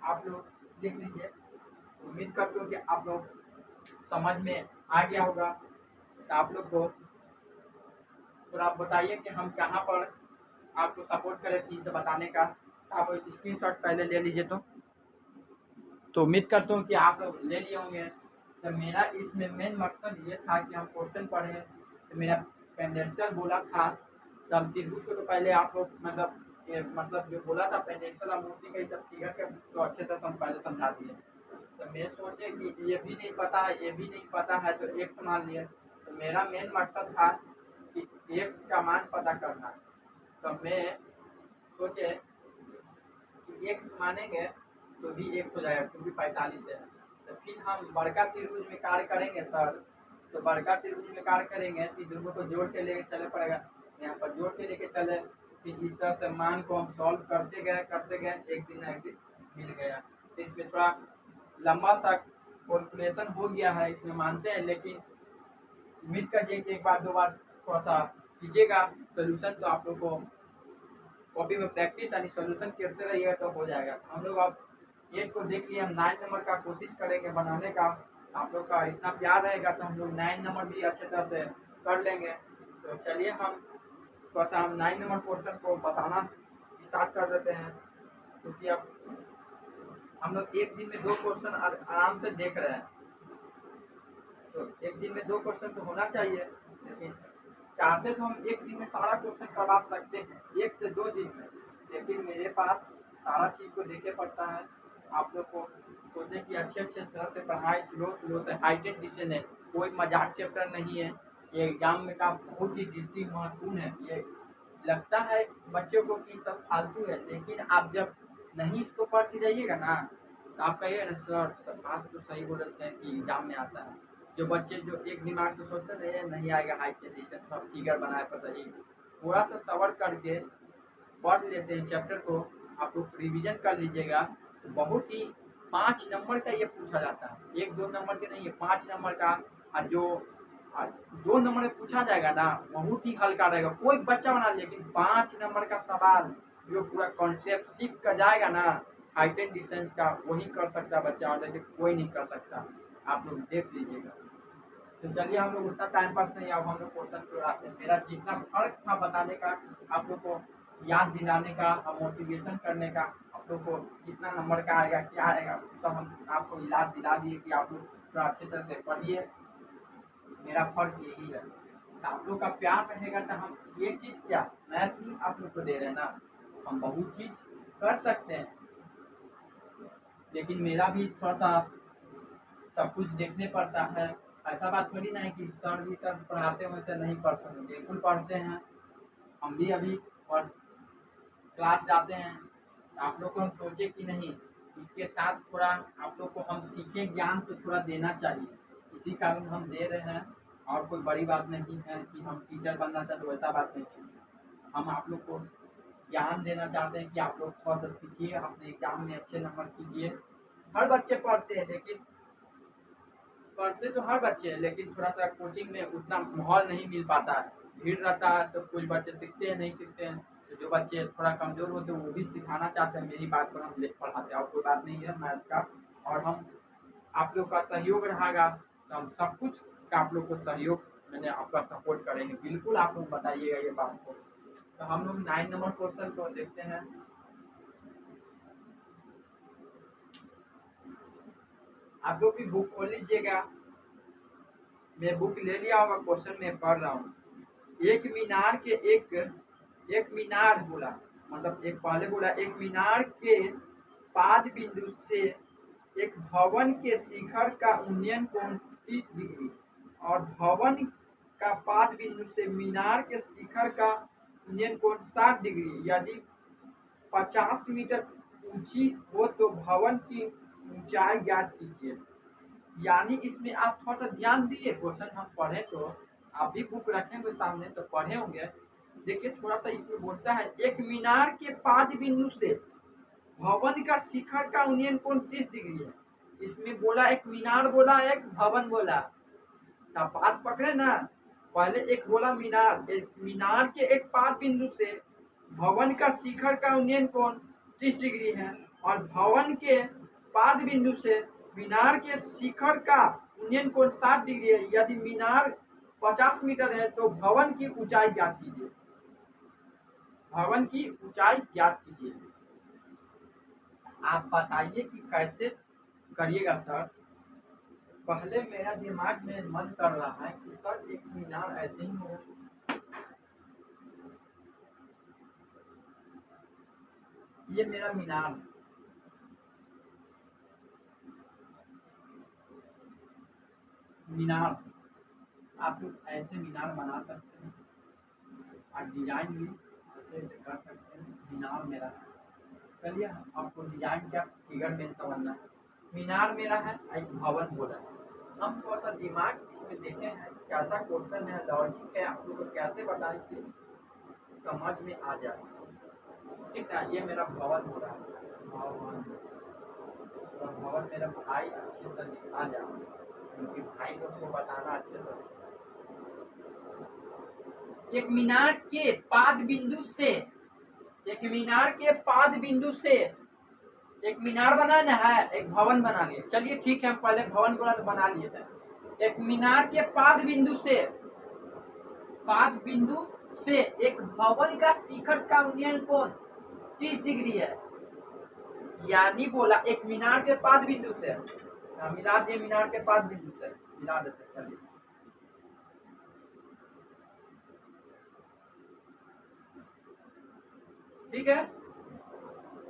आप लोग लिख लीजिए। उम्मीद करते हो कि आप लोग समझ में आ गया होगा। तो आप लोग को थोड़ा बताइए कि हम कहाँ पर आपको सपोर्ट करें फिर से बताने का। आप स्क्रीनशॉट पहले ले लीजिए। तो उम्मीद करता हूँ कि आप लोग ले लिए होंगे। तो मेरा इसमें मेन मकसद ये था कि हम क्वेश्चन पढ़ें। तो मेरा पेंडेस्टल बोला था, तो हम त्रिभुज को तो पहले आप लोग मतलब जो बोला था पेंडेस्टल और मूर्ति का ये सब फिगर के तो अच्छे से हम पहले समझा दिए। तो मैं सोचे कि ये भी नहीं पता है, ये भी नहीं पता है, तो एक्स मान लिए। तो मेरा मेन मकसद था कि एक्स का मान पता करना। तो मैं सोचे कि एक्स मानेंगे तो भी एक हो जाएगा, क्योंकि 45 है। तो फिर हम बड़का त्रिभुज में कार्य करेंगे सर। तो बड़का त्रिभुज में कार्य करेंगे, त्रिभुज को जोड़ के लेके चले पड़ेगा, यहाँ पर जोड़ के लेके चले। फिर इस तरह से मान को हम सॉल्व करते गए, एक दिन मिल गया। तो इसमें थोड़ा लंबा सा कैलकुलेशन हो गया है, इसमें मानते हैं, लेकिन उम्मीद करिए कि एक बार दो बार थोड़ा सा कीजिएगा सोल्यूशन, तो आप लोग को कॉपी में प्रैक्टिस यानी सोल्यूशन करते रहिएगा तो हो जाएगा। हम लोग अब 8 को देख लिए, हम 9 नंबर का कोशिश करेंगे बनाने का। आप लोग का इतना प्यार रहेगा तो हम लोग 9 नंबर भी अच्छे तरह से कर लेंगे। तो चलिए हम थोड़ा सा हम 9 नंबर क्वेश्चन को बताना स्टार्ट कर देते हैं, क्योंकि अब हम लोग एक दिन में 2 क्वेश्चन आराम से देख रहे हैं। तो एक दिन में 2 क्वेश्चन तो होना चाहिए, लेकिन चाहते तो हम एक दिन में सारा क्वेश्चन करवा सकते हैं, 1 से 2 दिन में। लेकिन मेरे पास सारा चीज़ को देखे पड़ता है। आप लोग को सोचे कि अच्छे तरह से पढ़ाई, स्लो से हाईटेक डिसीजन है, कोई मजाक चैप्टर नहीं है। ये एग्जाम में का बहुत ही डिस्ट्रिक्ट महत्वपूर्ण है। ये लगता है बच्चों को कि सब फालतू है, लेकिन आप जब नहीं इसको पढ़ते जाइएगा ना, तो आप कहिएगा ना सर बात तो सही बोल रहे हैं कि एग्जाम में आता है। जो बच्चे जो एक दिमाग से सोचते थे नहीं आएगा हाई कंडीशन, सब फिगर बनाए पता ही, थोड़ा सा सवर करके पढ़ लेते हैं चैप्टर को, आप लोग रिवीजन कर लीजिएगा। तो बहुत ही 5 नंबर का ये पूछा जाता है, 1-2 नंबर के नहीं है, 5 नंबर का। और जो 2 नंबर में पूछा जाएगा ना, बहुत ही हल्का रहेगा, कोई बच्चा बना, लेकिन 5 नंबर का सवाल जो पूरा कॉन्सेप्ट सीख कर जाएगा ना हाइटेक डिस्टेंस का, वही कर सकता है बच्चा, और देखिए कोई नहीं कर सकता। आप लोग देख लीजिएगा। तो चलिए हम लोग उतना टाइम पास नहीं, अब हम लोग क्वेश्चन को आते हैं। मेरा जितना फर्क था बताने का, आप लोग को याद दिलाने का और मोटिवेशन करने का, आप लोग को कितना नंबर का आएगा क्या आएगा सब हम आपको याद दिला दिए कि आप लोग थोड़ा अच्छी तरह से पढ़िए। मेरा फर्क यही है। तो आप लोग का प्यार रहेगा तो हम ये चीज़ क्या मैथ ही आप लोग को दे रहे हैं ना, हम बहुत चीज़ कर सकते हैं। लेकिन मेरा भी थोड़ा सा सब कुछ देखने पड़ता है। ऐसा बात थोड़ी ना है कि सर पढ़ाते हुए तो नहीं पढ़ते हैं, बिल्कुल पढ़ते हैं। हम भी अभी पढ़ क्लास जाते हैं। आप लोग को हम सोचे कि नहीं, इसके साथ थोड़ा आप लोग को हम सीखें, ज्ञान तो थोड़ा देना चाहिए, इसी कारण हम दे रहे हैं। और कोई बड़ी बात नहीं है कि हम टीचर बनना चाहते, वैसा बात नहीं है। हम आप लोग को ज्ञान देना चाहते हैं कि आप लोग थोड़ा सा सीखिए, अपने एग्जाम में अच्छे नंबर कीजिए। हर बच्चे पढ़ते हैं, लेकिन पढ़ते तो हर बच्चे हैं, लेकिन थोड़ा सा कोचिंग में उतना माहौल नहीं मिल पाता है, भीड़ रहता है, तो कुछ बच्चे सीखते हैं नहीं सीखते हैं। तो जो बच्चे थोड़ा कमज़ोर होते हैं वो भी सिखाना चाहते हैं, मेरी बात पर हम पढ़ाते हैं, और कोई बात नहीं है मैथ का। और हम आप लोग का सहयोग रहेगा तो हम सब कुछ का आप लोग को सहयोग मैंने आपका सपोर्ट करेंगे, बिल्कुल आप लोग बताइएगा ये बात को। तो हम लोग 9 नंबर क्वेश्चन को देखते हैं। आप लोग भी बुक खोल लीजिएगा, मैं बुक ले लिया होगा, क्वेश्चन में पढ़ रहा हूँ। एक मीनार के एक मीनार बोला, मतलब एक पहले बोला, एक मीनार के पाद बिंदु से एक भवन के शिखर का उन्नयन कोण 30 डिग्री, और भवन का पाद बिंदु से मीनार के शिखर का उन्नयन कोण 60 डिग्री यदि 50 मीटर ऊंची हो तो भवन की ऊंचाई ज्ञात कीजिए। यानी इसमें आप थोड़ा सा ध्यान दिए, क्वेश्चन हम पढ़े तो आप भी बुक रखेंगे सामने तो पढ़े होंगे। देखिए थोड़ा सा इसमें बोलता है, एक मीनार के 5 बिंदु से भवन का शिखर का उन्नयन कोण 30 डिग्री है। इसमें बोला एक मीनार बोला, एक भवन बोला, तब बात पकड़े ना। पहले एक बोला मीनार, एक मीनार के एक 5 बिंदु से भवन का शिखर का उन्नयन कोण 30 डिग्री है, और भवन के 5 बिंदु से मीनार के शिखर का उन्नयन कोण 60 डिग्री है। यदि मीनार 50 मीटर है तो भवन की ऊंचाई ज्ञात कीजिए। भवन की ऊंचाई ज्ञात कीजिए। आप बताइए कि कैसे करिएगा सर। पहले मेरा दिमाग में मन कर रहा है कि सर एक मीनार ऐसे ही हो, ये मेरा मीनार है। मीनार आप लोग ऐसे मीनार बना सकते हैं, और डिजाइन भी ऐसे ऐसे कर सकते हैं। मीनार मेरा है। चलिए आपको डिजाइन क्या फिगर में समझना है। मीनार मेरा है, एक भवन बोला है। हम थोड़ा सा दिमाग इसमें देखे हैं कैसा क्वेश्चन है, लॉजिक है, आप लोग को कैसे बताएं कि समझ में आ जाए। ठीक है, ये मेरा भवन हो रहा है, भवन। तो भवन मेरा भाई अच्छे से लिखा जाए, क्योंकि भाई लोग को बताना अच्छे से। एक मीनार के पाद बिंदु से, एक मीनार के पाद बिंदु से एक मीनार बनाना है, एक भवन बना लिए। चलिए ठीक है, हम पहले भवन बोला तो बना लिए थे। एक मीनार के पाद बिंदु से, पाद बिंदु से एक भवन का शिखर का उन्नयन कोण 30 डिग्री है। यानी बोला एक मीनार के पाद बिंदु से, मिला दिए मीनार के पाद बिंदु से, मिला देते। चलिए ठीक है,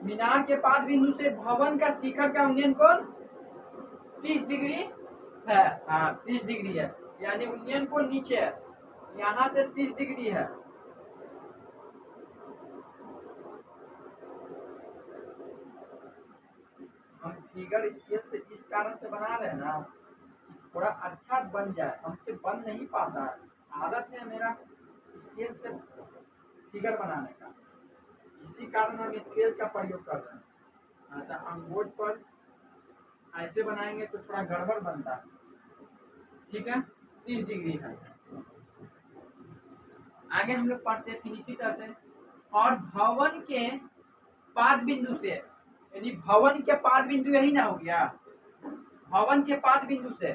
मीनार के पाद बिंदु से भवन का शिखर का उन्नयन कोण 30 डिग्री है। हाँ 30 डिग्री है, यानी उन्नयन कोण नीचे है, यहाँ से 30 डिग्री है। हम फिगर स्केल से इस कारण से बना रहे हैं ना, थोड़ा अच्छा बन जाए। हमसे बन नहीं पाता है, आदत है मेरा स्केल से फिगर बनाने का, इसी कारण हम स्केल का प्रयोग कर रहे हैं। अच्छा, हम बोर्ड पर ऐसे बनाएंगे तो थोड़ा गड़बड़ बनता है। ठीक है, 30 डिग्री है। आगे हम लोग पढ़ते हैं फिर इसी तरह से। और भवन के पाद बिंदु से, यानी भवन के पाद बिंदु यही ना हो गया, भवन के पाद बिंदु से,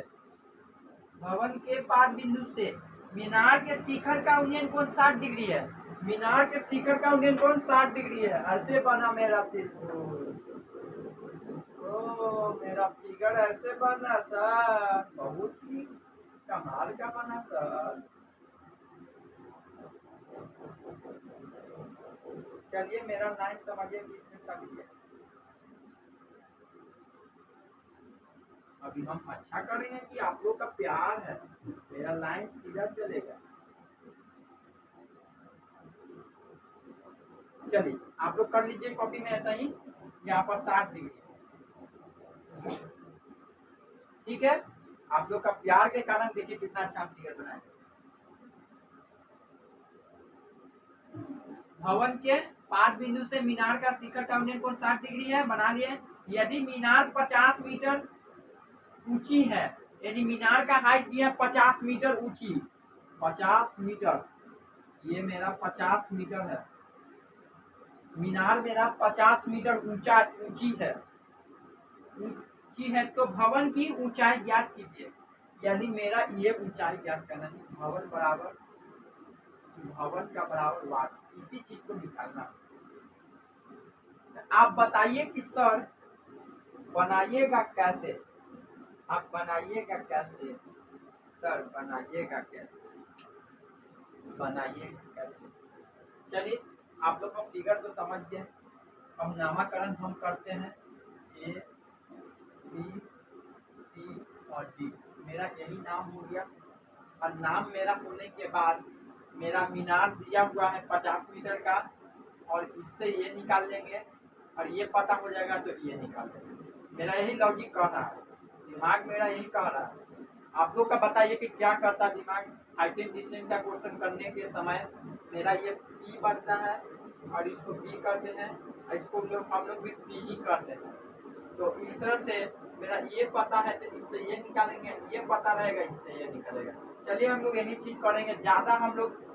भवन के पाद बिंदु से मीनार के शिखर का उन्नयन कोण 60 डिग्री है। मीनार के शिखर का उन्नयन कोण 60 डिग्री है। ऐसे बना मेरा त्रिभुज। ओ मेरा फिगर ऐसे बना सर, बहुत ही कमाल का बना सर। चलिए मेरा लाइन समझिए कि इसमें सही है। अभी हम अच्छा कर रहे हैं कि आप लोग का प्यार है, मेरा लाइन सीधा चलेगा। चलिए आप लोग कर लीजिए कॉपी में ऐसा ही, यहाँ पर 60 डिग्री। ठीक है, आप लोग का प्यार के कारण देखिए कितना अच्छा फिगर बनाए। भवन के पाद बिंदु से मीनार का शिखर का उन्नयन कोण 60 डिग्री है, बना लिए। यदि मीनार 50 मीटर ऊंची है, यानी मीनार का हाइट दिया 50 मीटर ऊंची, 50 मीटर, ये मेरा 50 मीटर है। मीनार मेरा 50 मीटर ऊंचा ऊंची है, ऊंची है, तो भवन की ऊंचाई ज्ञात कीजिए। यानी मेरा ये ऊंचाई ज्ञात करना है, भवन बराबर, भवन का बराबर वाट, इसी चीज को निकालना। आप बताइए कि सर बनाइएगा कैसे, आप बनाइएगा कैसे सर, बनाइएगा कैसे, बनाइएगा कैसे। चलिए आप लोग को फिगर तो समझ गए। अब नामाकरण हम करते हैं, ए बी सी और डी, मेरा यही नाम हो गया। और नाम मेरा होने के बाद मेरा मीनार दिया हुआ है 50 मीटर का, और इससे ये निकाल लेंगे, और ये पता हो जाएगा तो ये निकाल लेंगे। मेरा यही लॉजिक कह रहा है, दिमाग मेरा यही कह रहा है। आप लोग का बताइए कि क्या करता दिमाग हाइटेन डिस्टेंस का क्वेश्चन करने के समय। मेरा ये पी बनता है और इसको पी करते हैं और इसको हम लोग भी पी ही करते हैं। तो इस तरह से मेरा ये पता है तो इससे ये निकालेंगे, ये पता रहेगा इससे ये निकलेगा। चलिए हम लोग यही चीज करेंगे, ज्यादा हम लोग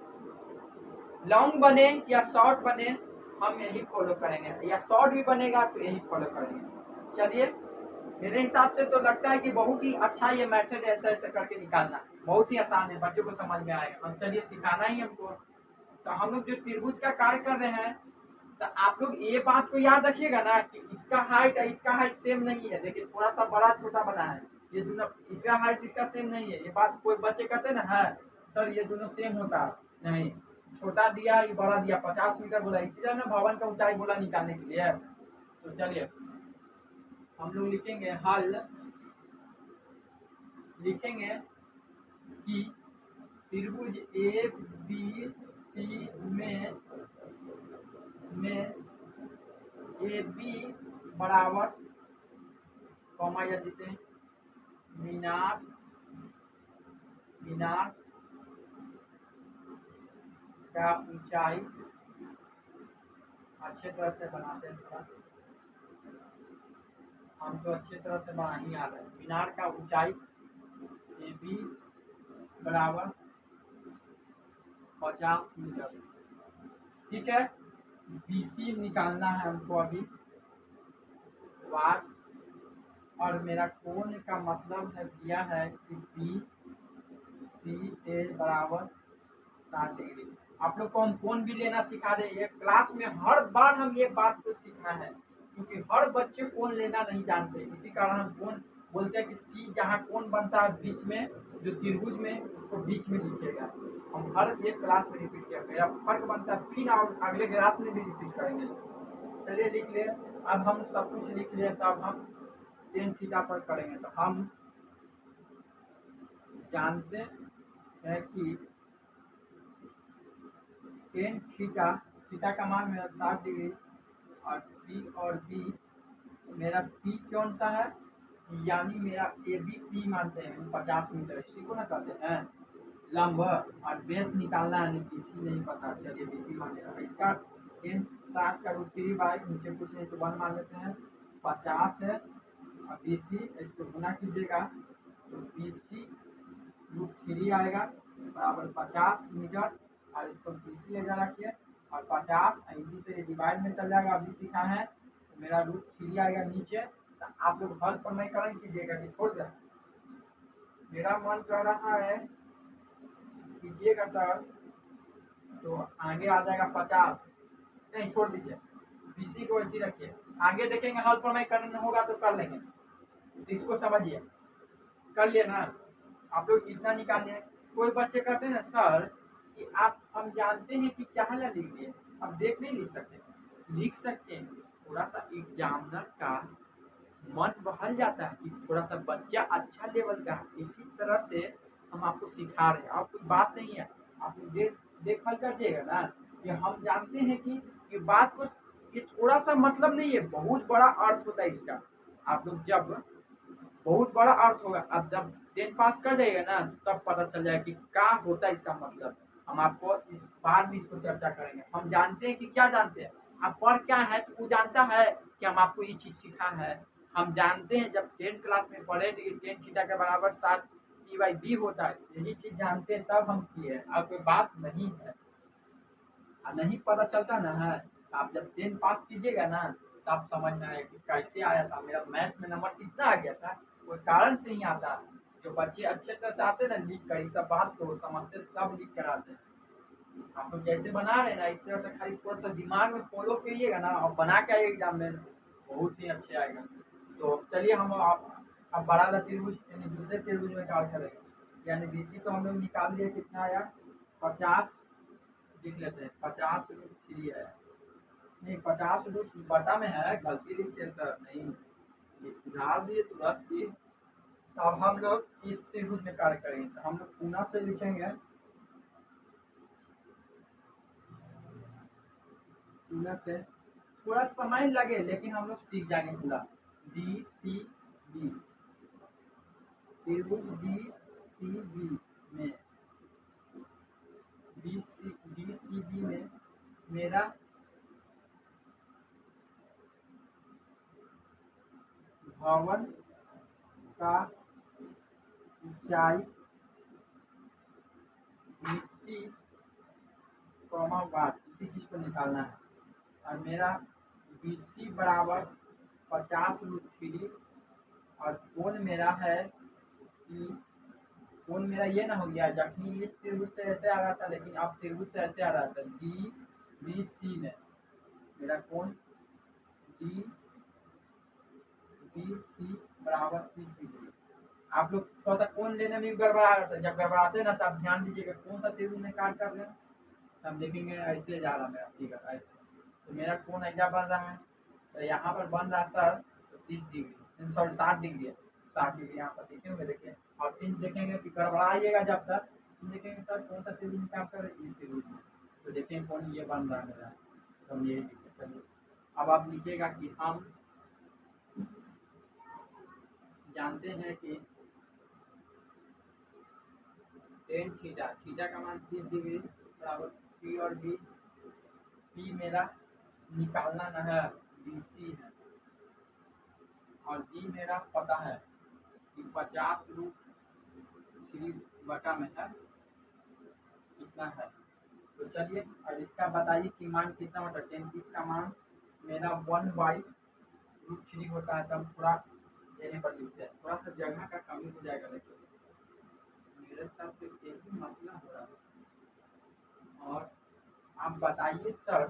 लॉन्ग बने या शॉर्ट बने हम यही फॉलो करेंगे, या शॉर्ट भी बनेगा तो यही फॉलो करेंगे। चलिए मेरे हिसाब से तो लगता है कि बहुत ही अच्छा ये मेथड ऐसा ऐसा करके निकालना बहुत ही आसान है, बच्चों को समझ में आएगा। हम चलिए सिखाना ही हमको। तो हम लोग जो त्रिभुज का कार्य कर रहे हैं, तो आप लोग ये बात को याद रखिएगा ना कि इसका हाइट और इसका हाइट सेम नहीं है। देखिए थोड़ा सा बड़ा छोटा बना है, ये दोनों इसका हाइट इसका सेम नहीं है। ये बात कोई बच्चे कहते हैं ना, है सर ये दोनों सेम होता है, नहीं, छोटा दिया ये बड़ा दिया, 50 मीटर बोला, इसी तरह ना भवन का ऊंचाई बोला निकालने के लिए। तो चलिए हम लोग लिखेंगे हल, लिखेंगे कि त्रिभुज ए बी सी में ए बी बराबर कॉमा या देते हैं मीनार, मीनार का ऊंचाई, अच्छे तरह से बनाते हैं थोड़ा, हम तो अच्छे तरह से बना ही आ रहे हैं। मीनार का ऊंचाई ए बी बराबर 50 मीटर, ठीक है। BC निकालना है हमको अभी, वार, और मेरा कोण का मतलब है दिया है कि बी सी ए बराबर 60 डिग्री। आप लोग को हम कोण भी लेना सिखा दे, ये क्लास में हर बार हम ये बात को सीखना है, क्योंकि हर बच्चे कोण लेना नहीं जानते। इसी कारण हम कोण बोलते हैं कि सी जहाँ कोण बनता है बीच में, जो त्रिभुज में, उसको बीच में लिखिएगा। हम हर एक क्लास में रिपीट किया, मेरा फर्क बनता है, फिर अगले क्लास में भी रिपीट करेंगे। चलिए लिख लिए, अब हम सब कुछ लिख लिए, तब हम टेन थीटा पर करेंगे। तो हम जानते हैं कि टेन थीटा, थीटा का मान मेरा 60 डिग्री, और पी और बी, मेरा पी कौन सा है, यानी मेरा ए बी पी मानते हैं 50 मीटर, इसी को ना कहते हैं लंब, और बेस निकालना है, BC नहीं पता। चलिए BC मान लेना, इसका टेन 60 का √3 नीचे कुछ नहीं तो 1 मान लेते हैं, 50 है, और BC इसको गुना कीजिएगा तो BC √3 आएगा बराबर 50 मीटर, और इसको BC लगा रखिए, और 50 इंटू से डिवाइड में चल जाएगा, अभी सीखा है। तो मेरा √3 आएगा नीचे। तो आप लोग हल पर नहीं करें कीजिएगा कि छोड़ दें, मेरा मन कर रहा है कीजिएगा सर, तो आगे आ जाएगा 50, नहीं छोड़ दीजिए, BC को ऐसे रखिए, आगे देखेंगे हल पर नहीं करना होगा तो कर लेंगे। तो इसको समझिए, कर लिए ना आप लोग, इतना निकालिए। कोई बच्चे कहते हैं ना सर कि आप, हम जानते हैं कि क्या है लिख दिए, अब देख नहीं लिख सकते, लिख सकते हैं। थोड़ा सा एग्जामिनर का मन बहल जाता है कि थोड़ा सा बच्चा अच्छा लेवल का है, इसी तरह से हम आपको सिखा रहे हैं, और कोई बात नहीं है। आप देखभाल करिएगा ना कि हम जानते हैं कि ये बात को, ये थोड़ा सा मतलब नहीं है, बहुत बड़ा अर्थ होता है इसका। आप लोग जब बहुत बड़ा अर्थ होगा, अब जब 10 पास कर जाइएगा ना तब पता चल जाएगा कि क्या होता है इसका मतलब। हम आपको इस बार भी इसको चर्चा करेंगे। हम जानते हैं कि क्या जानते हैं, अब पर क्या है तो वो जानता है कि हम आपको ये चीज सिखा है। हम जानते हैं जब 10 क्लास में पढ़े थे 10 थीटा के बराबर 7 p/b होता है, यही चीज जानते हैं तब हम किए, अब कोई बात नहीं है। नहीं पता चलता ना है, आप जब 10 पास कीजिएगा ना तब समझ में आएगा कि कैसे आया था, मेरा मैथ में नंबर कितना आ गया था, कोई कारण से ही आता है। जो बच्चे अच्छे तरह से आते ना लिख कर, इस सब बात को समझते तब लिख कर आते हैं। आप लोग जैसे बना रहे हैं ना इस तरह से खाली थोड़ा सा दिमाग में फॉलो करिएगा ना, और बना के आइए एग्जाम में, बहुत ही अच्छे आएगा। तो चलिए हम आप अब बड़ा वाला त्रिभुज यानी दूसरे त्रिभुज में कार्य करेंगे। यानी BC तो हम लोग निकाल लिए, कितना आया 50, लिख लेते हैं 50√3 है, नहीं 50√बटा में है, गलती लिखते सर, नहीं ये सुधार दिए तुरंत ही। अब हम लोग इस त्रिभुज में कार्य करेंगे, तो हम लोग पुनः से लिखेंगे, पुनः से थोड़ा समय लगे लेकिन हम लोग सीख जाएंगे पूरा। BCD त्रिभुज में DCB में मेरा भवन का ऊंचाई BC, वाट इसी चीज को निकालना है। और मेरा BC बराबर 50√3 और कोण मेरा है कि कोण मेरा ये ना हो गया, जखनी इस त्रिभुज से ऐसे आ रहा था लेकिन अब त्रिभुज से ऐसे आ रहा था, DBC में मेरा कोण DBC बराबर 30 डिग्री। आप लोग थोड़ा सा कोण लेने में गड़बड़ा रहा, जब गड़बड़ाते ना तब ध्यान दीजिएगा कौन सा त्रिभुज में काट कर रहे हैं। हम देखेंगे ऐसे जा रहा मेरा, ठीक है ऐसे, तो मेरा कोण ऐसा बन रहा है, तो यहाँ पर बन रहा सर 30 डिग्री, सॉरी 60 डिग्री है, 60 डिग्री यहाँ पर देखेंगे। देखिए और फिर देखेंगे कि गड़बड़ाइएगा जब तक, देखेंगे सर कौन सा त्रिभुज में काम कर रहे हैं, त्रिभुज में, तो देखेंगे कौन ये बन रहा है मेरा, तो हम यही लिखे। चलिए अब आप लिखिएगा कि हम जानते हैं कि टेन थीटा, थीटा का मान 30 डिग्री बराबर P और D, P मेरा निकालना न है BC है और D मेरा पता है कि 50√3 बटा में है कितना है। तो चलिए अब इसका बताइए कि मान कितना होता है। 10 का मान मेरा 1/√3 होता है, तब थोड़ा देने पर लिखते हैं, थोड़ा सा जगह का कमी हो जाएगा। देखिए मेरे साथ तो यही मसला हो रहा है। और आप बताइए सर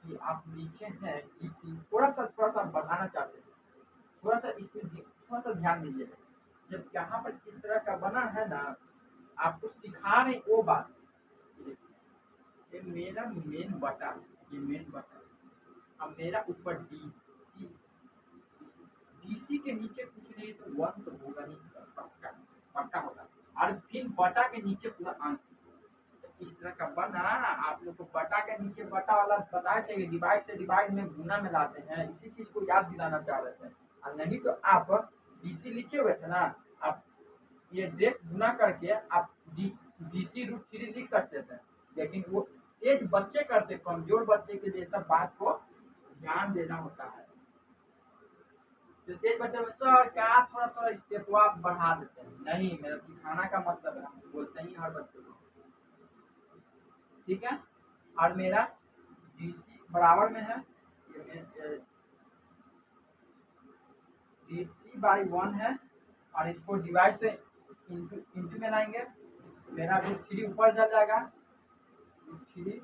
कि आप लिखे हैं किसी, थोड़ा सा बढ़ाना चाहते हैं, थोड़ा सा इसमें थोड़ा सा ध्यान दीजिएगा। जब यहाँ पर इस तरह का बना है ना, आपको सिखा रहे वो बात, ये मेरा मेन बटा, ये मेन बटा, अब मेरा ऊपर DC के नीचे कुछ नहीं तो 1 तो होगा नहीं सर, पक्का पक्का होगा। और फिर बटा के नीचे पूरा अंक, इस तरह का बना। आप लोग को बटा के नीचे बटा वाला बताया चाहिए, डिवाइड से डिवाइड में गुना में लाते हैं, इसी चीज को याद दिलाना चाह रहे थे। और नहीं तो आप DC लिखे हुए थे ना, आप ये देख गुना करके आप DC√3 लिख सकते थे, लेकिन वो तेज बच्चे करते, कमजोर बच्चे के लिए सब बात को ध्यान देना होता है। तो तेज बच्चे में सर क्या थोड़ा स्टेप आप बढ़ा देते हैं, नहीं, मेरा सिखाना का मतलब है, हम बोलते ही हर बच्चे को, ठीक है। और मेरा DC बराबर में है, DC/1 है, और इसको डिवाइड से इंटू में लाएंगे, मेरा √3 ऊपर चल जाएगा, √3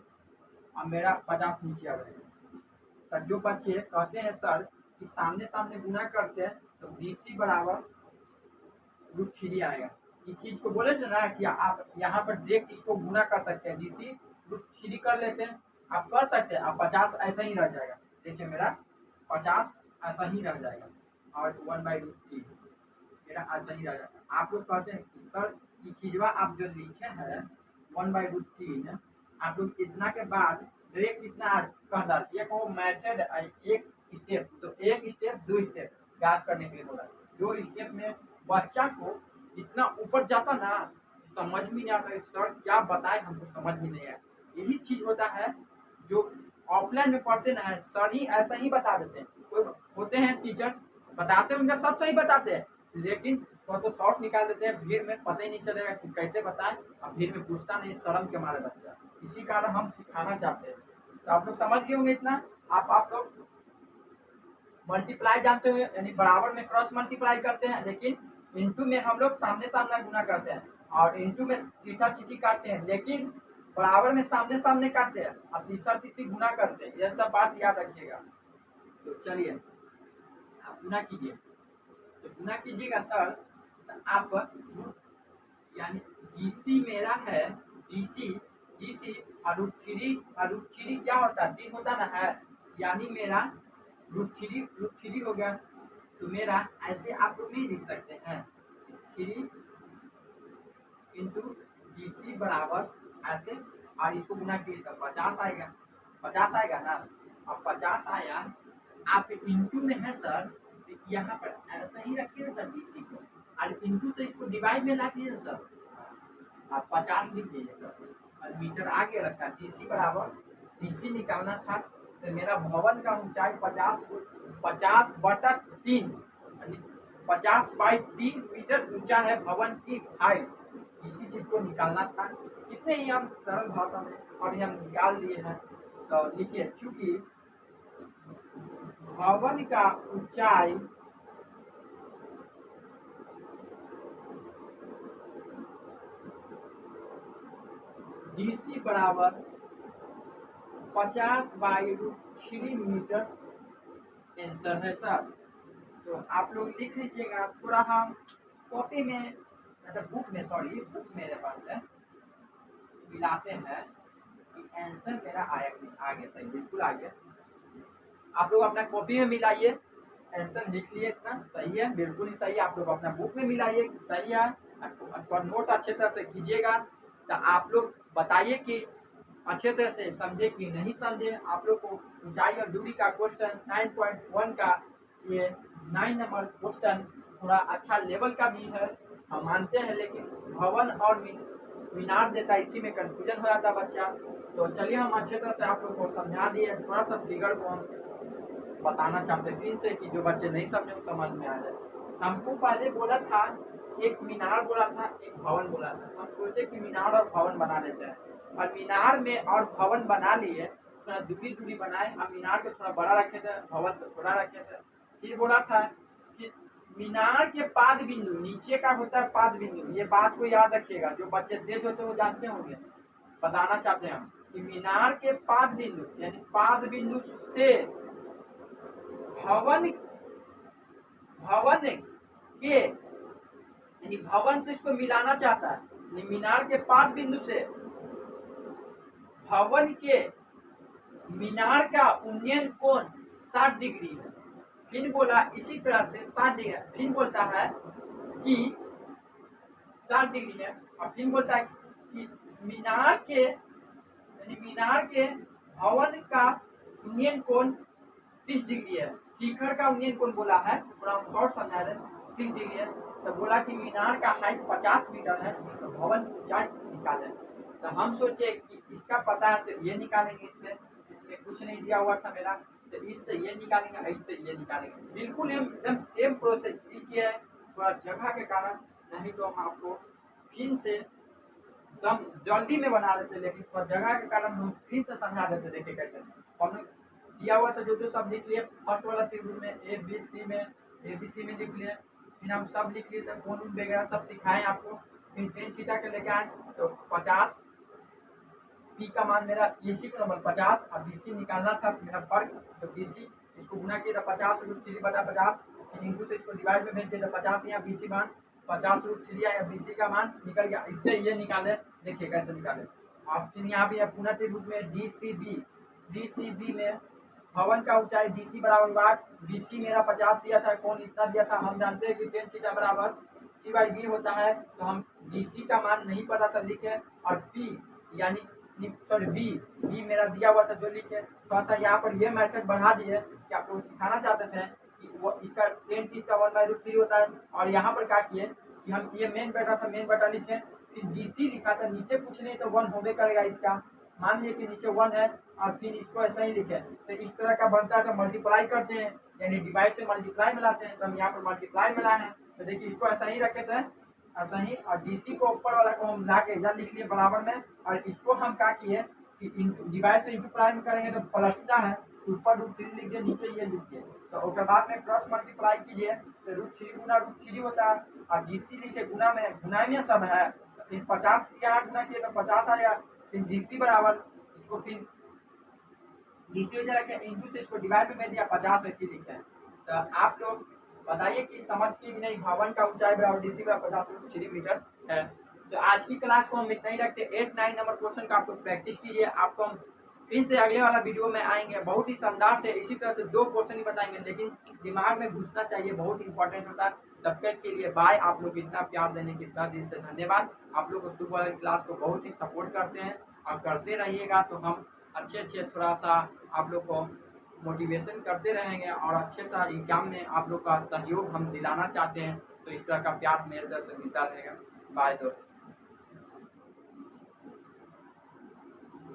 और मेरा 50 नीचे आ जाएगा। तो जो बच्चे कहते हैं सर कि सामने सामने गुना करते हैं तो DC बराबर √3 आएगा, इस चीज को बोले थे ना कि आप यहाँ पर देख इसको गुना कर सकते हैं, DC√3 कर लेते हैं, आप कर सकते हैं। अब 50 ऐसा ही रह जाएगा, देखिए मेरा 50 ऐसा ही रह जाएगा और 1/√3 मेरा ऐसा ही रह जाएगा। आप लोग कहते हैं कि सर ये चीजवा आप जो लिखे हैं 1/√3, आप लोग इतना के बाद डायरेक्ट इतना कह डालती है को मेथड एक स्टेप, तो एक स्टेप 2 स्टेप याद करने के लिए बोला। 2 स्टेप में बच्चा को इतना ऊपर जाता ना, समझ में नहीं आता सर क्या बताए, हमको समझ में नहीं आया। यही चीज होता है जो ऑफलाइन में पढ़ते ना है, सर ही ऐसा ही बता देते हैं। कोई होते हैं टीचर बताते हैं, उनका सब सही बताते हैं, लेकिन थोड़ा सा शॉर्ट निकाल देते हैं, भीड़ में पता ही नहीं चलेगा कि कैसे बताएं, और भीड़ में पूछता नहीं, शर्म के मारे बच्चा। इसी कारण हम सिखाना चाहते हैं। तो आप लोग समझ गए होंगे इतना। आप लोग मल्टीप्लाई जानते हुए, यानी बराबर में क्रॉस मल्टीप्लाई करते हैं, लेकिन इनटू में हम लोग सामने सामने गुना करते हैं, और इनटू में तीसरा चीची काटते हैं, लेकिन बराबर में सामने सामने काटते हैं और तीसरा चीची गुना करते हैं। यह सब बात याद रखिएगा। तो चलिए आप गुना कीजिए, तो गुना कीजिएगा सर, तो आप यानी DC मेरा है, DC और √3 क्या होता है, 3 होता ना है, यानी मेरा √3 हो गया। तो मेरा ऐसे आप लोग नहीं लिख सकते हैं, 3 इंटू DC बराबर ऐसे, और इसको गुना किए तो 50 आएगा, 50 आएगा ना। अब 50 आया, आप इंटू में है सर, तो यहाँ पर ऐसा ही रखिए सर DC को, और इंटू से इसको डिवाइड में ला दीजिए सर, आप 50 लिख दीजिए सर, और मीटर आगे रखा, डीसी बराबर, डीसी निकालना था तो मेरा भवन का ऊंचाई 50/3, 50/3 मीटर ऊंचा है भवन की हाइट, इसी चीज को निकालना था। कितने ही हम सरल भाषा में और हम निकाल लिए हैं। तो लिखिए, चूंकि भवन का ऊंचाई डीसी बराबर 50/3 मीटर आंसर है सर। तो आप लोग लिख लीजिएगा, थोड़ा हम कॉपी में मतलब बुक में, सॉरी बुक मेरे पास है, मिलाते हैं कि आंसर मेरा आया कि नहीं, आ गया, सही बिल्कुल आ गया। आप लोग अपना कॉपी में मिलाइए, आंसर लिख लिए, इतना सही है, बिल्कुल ही सही है। आप लोग अपना बुक में मिलाइए, सही है, और नोट अच्छे तरह से कीजिएगा। तो आप लोग बताइए कि अच्छे तरह से समझे कि नहीं समझे। आप लोग को ऊंचाई और दूरी का क्वेश्चन 9.1 का ये 9 नंबर क्वेश्चन थोड़ा अच्छा लेवल का भी है, हम मानते हैं, लेकिन भवन और मीनार देता, इसी में कंफ्यूजन हो जाता बच्चा। तो चलिए हम अच्छे तरह से आप लोग को समझा दिए, थोड़ा सा फिगर को हम बताना चाहते हैं फिर से कि जो बच्चे नहीं समझे वो समझ में आ जाए। हमको पहले बोला था, एक मीनार बोला था, एक भवन बोला था। हम सोचे कि मीनार और भवन बना लेते हैं, और मीनार में और भवन बना लिए, थोड़ा दूरी दूरी बनाए, हम मीनार को थोड़ा बड़ा रखे थे, भवन को छोटा रखे थे। फिर बोला था कि मीनार के पाद बिंदु, नीचे का होता है पाद बिंदु, ये बात को याद रखिएगा, जो बच्चे तेज होते हैं वो जानते होंगे। बताना चाहते हैं हम कि मीनार के पाद बिंदु यानी पाद बिंदु से भवन भवन के यानी भवन से इसको मिलाना चाहता है, मीनार के पाद बिंदु से भवन के मीनार का उन्नयन कोण 60 डिग्री है। फिर बोला इसी तरह से 60 डिग्री, फिर बोलता है कि 60 डिग्री है, और फिर बोलता है कि मीनार के यानी मीनार के भवन का उन्नयन कोण 30 डिग्री है। शिखर का उन्नयन कोण बोला है, थोड़ा हम शॉर्ट समझा रहे, 30 डिग्री है। तो बोला कि मीनार का हाइट 50 मीटर है, तो भवन की ऊंचाई निकाले। तो हम सोचे कि इसका पता है तो ये निकालेंगे, इससे, इसमें कुछ नहीं दिया हुआ था मेरा, तो इससे ये निकालेंगे, इससे ये निकालेंगे, बिल्कुल हम एकदम सेम प्रोसेस सीखे है, थोड़ा जगह के कारण, नहीं तो हम आपको फिर से एकदम जल्दी में बना देते, लेकिन थोड़ा जगह के कारण हम फिर से समझा देते। देखिए कैसे हमने दिया हुआ था, जो जो सब लिख लिए, फर्स्ट वाला त्रिभुज में ABC में लिख लिए, फिर हम सब लिख लिए, कोण वगैरह सब सिखाए आपको। फिर टेन थीटा के लेके आए तो 50 पी का मान मेरा AC का नंबर 50, और BC निकालना था मेरा फर्क, तो BC इसको गुना किया था 50√3/50, फिर इंटू से इसको डिवाइड में भेज दिया था 50, यहाँ BC मान 50√3 या BC का मान निकल गया। इससे ये निकाले, देखिए कैसे निकाले। और फिर यहाँ भी पुनः त्रिभुज में DCB में भवन का ऊंचाई DC बराबर 8, BC मेरा 50 दिया था, कौन इतना दिया था, हम जानते हैं कि टेन थीटा बराबर T/B होता है, तो हम DC का मान नहीं पता था लिखे, और P यानी सॉरी बी मेरा दिया हुआ था जो लिखे, थोड़ा सा यहाँ पर ये मैसेज बढ़ा दिए कि आप लोग सिखाना चाहते थे कि वो इसका 10 का 1/√3 होता है, और यहाँ पर क्या किए कि हम ये मेन बेटा था, मेन बेटा लिखे, फिर DC लिखा था, नीचे कुछ नहीं तो 1 होबे करेगा इसका, मान लिया कि नीचे 1 है, और फिर इसको ऐसा ही लिखे। तो इस तरह का बनता है, तो मल्टीप्लाई करते हैं, यानी डिवाइड से मल्टीप्लाई मिलाते हैं, तो हम यहाँ पर मल्टीप्लाई मिलाए हैं। तो देखिए इसको ऐसा ही रखे थे, ऐसा ही, और DC को ऊपर वाला को हम ला के इधर लिख लिए बराबर में, और इसको हम क्या किए कि डिवाइड से इंटू प्राइम करेंगे तो प्लसता है, ऊपर √3 लिख दिए, नीचे ये लिख दिए, तो उसके बाद में क्रॉस मल्टीप्लाई कीजिए तो √3 गुना √3 होता है, और DC लिखे गुना में सब है, फिर 50 यहाँ गुना किए तो 50 आया, फिर DC बराबर इसको फिर DC हो जाएगा, इंटू से इसको डिवाइड में दिया 50 ऐसे लिखे। तो आप लोग बताइए कि समझ के कि नहीं, भवन का ऊंचाई बराबर DC बराबर 50√3 मीटर है। तो आज की क्लास को हम इतना ही रखते हैं। 8-9 नंबर क्वेश्चन का आप लोग प्रैक्टिस कीजिए, आपको हम फिर से अगले वाला वीडियो में आएंगे, बहुत ही शानदार से इसी तरह से 2 क्वेश्चन ही बताएंगे, लेकिन दिमाग में घुसना चाहिए, बहुत इंपॉर्टेंट होता है। तब तक के लिए बाय। आप लोग इतना प्यार देने के इतना दिल से धन्यवाद। आप लोग को सुबह वाली क्लास को बहुत ही सपोर्ट करते हैं, और करते रहिएगा, तो हम अच्छे थोड़ा सा आप लोग को मोटिवेशन करते रहेंगे, और अच्छे सा एग्जाम में आप लोग का सहयोग हम दिलाना चाहते हैं। तो तो इस तरह का प्यार मेरे तरफ से मिलता रहेगा। बाय दोस्तों।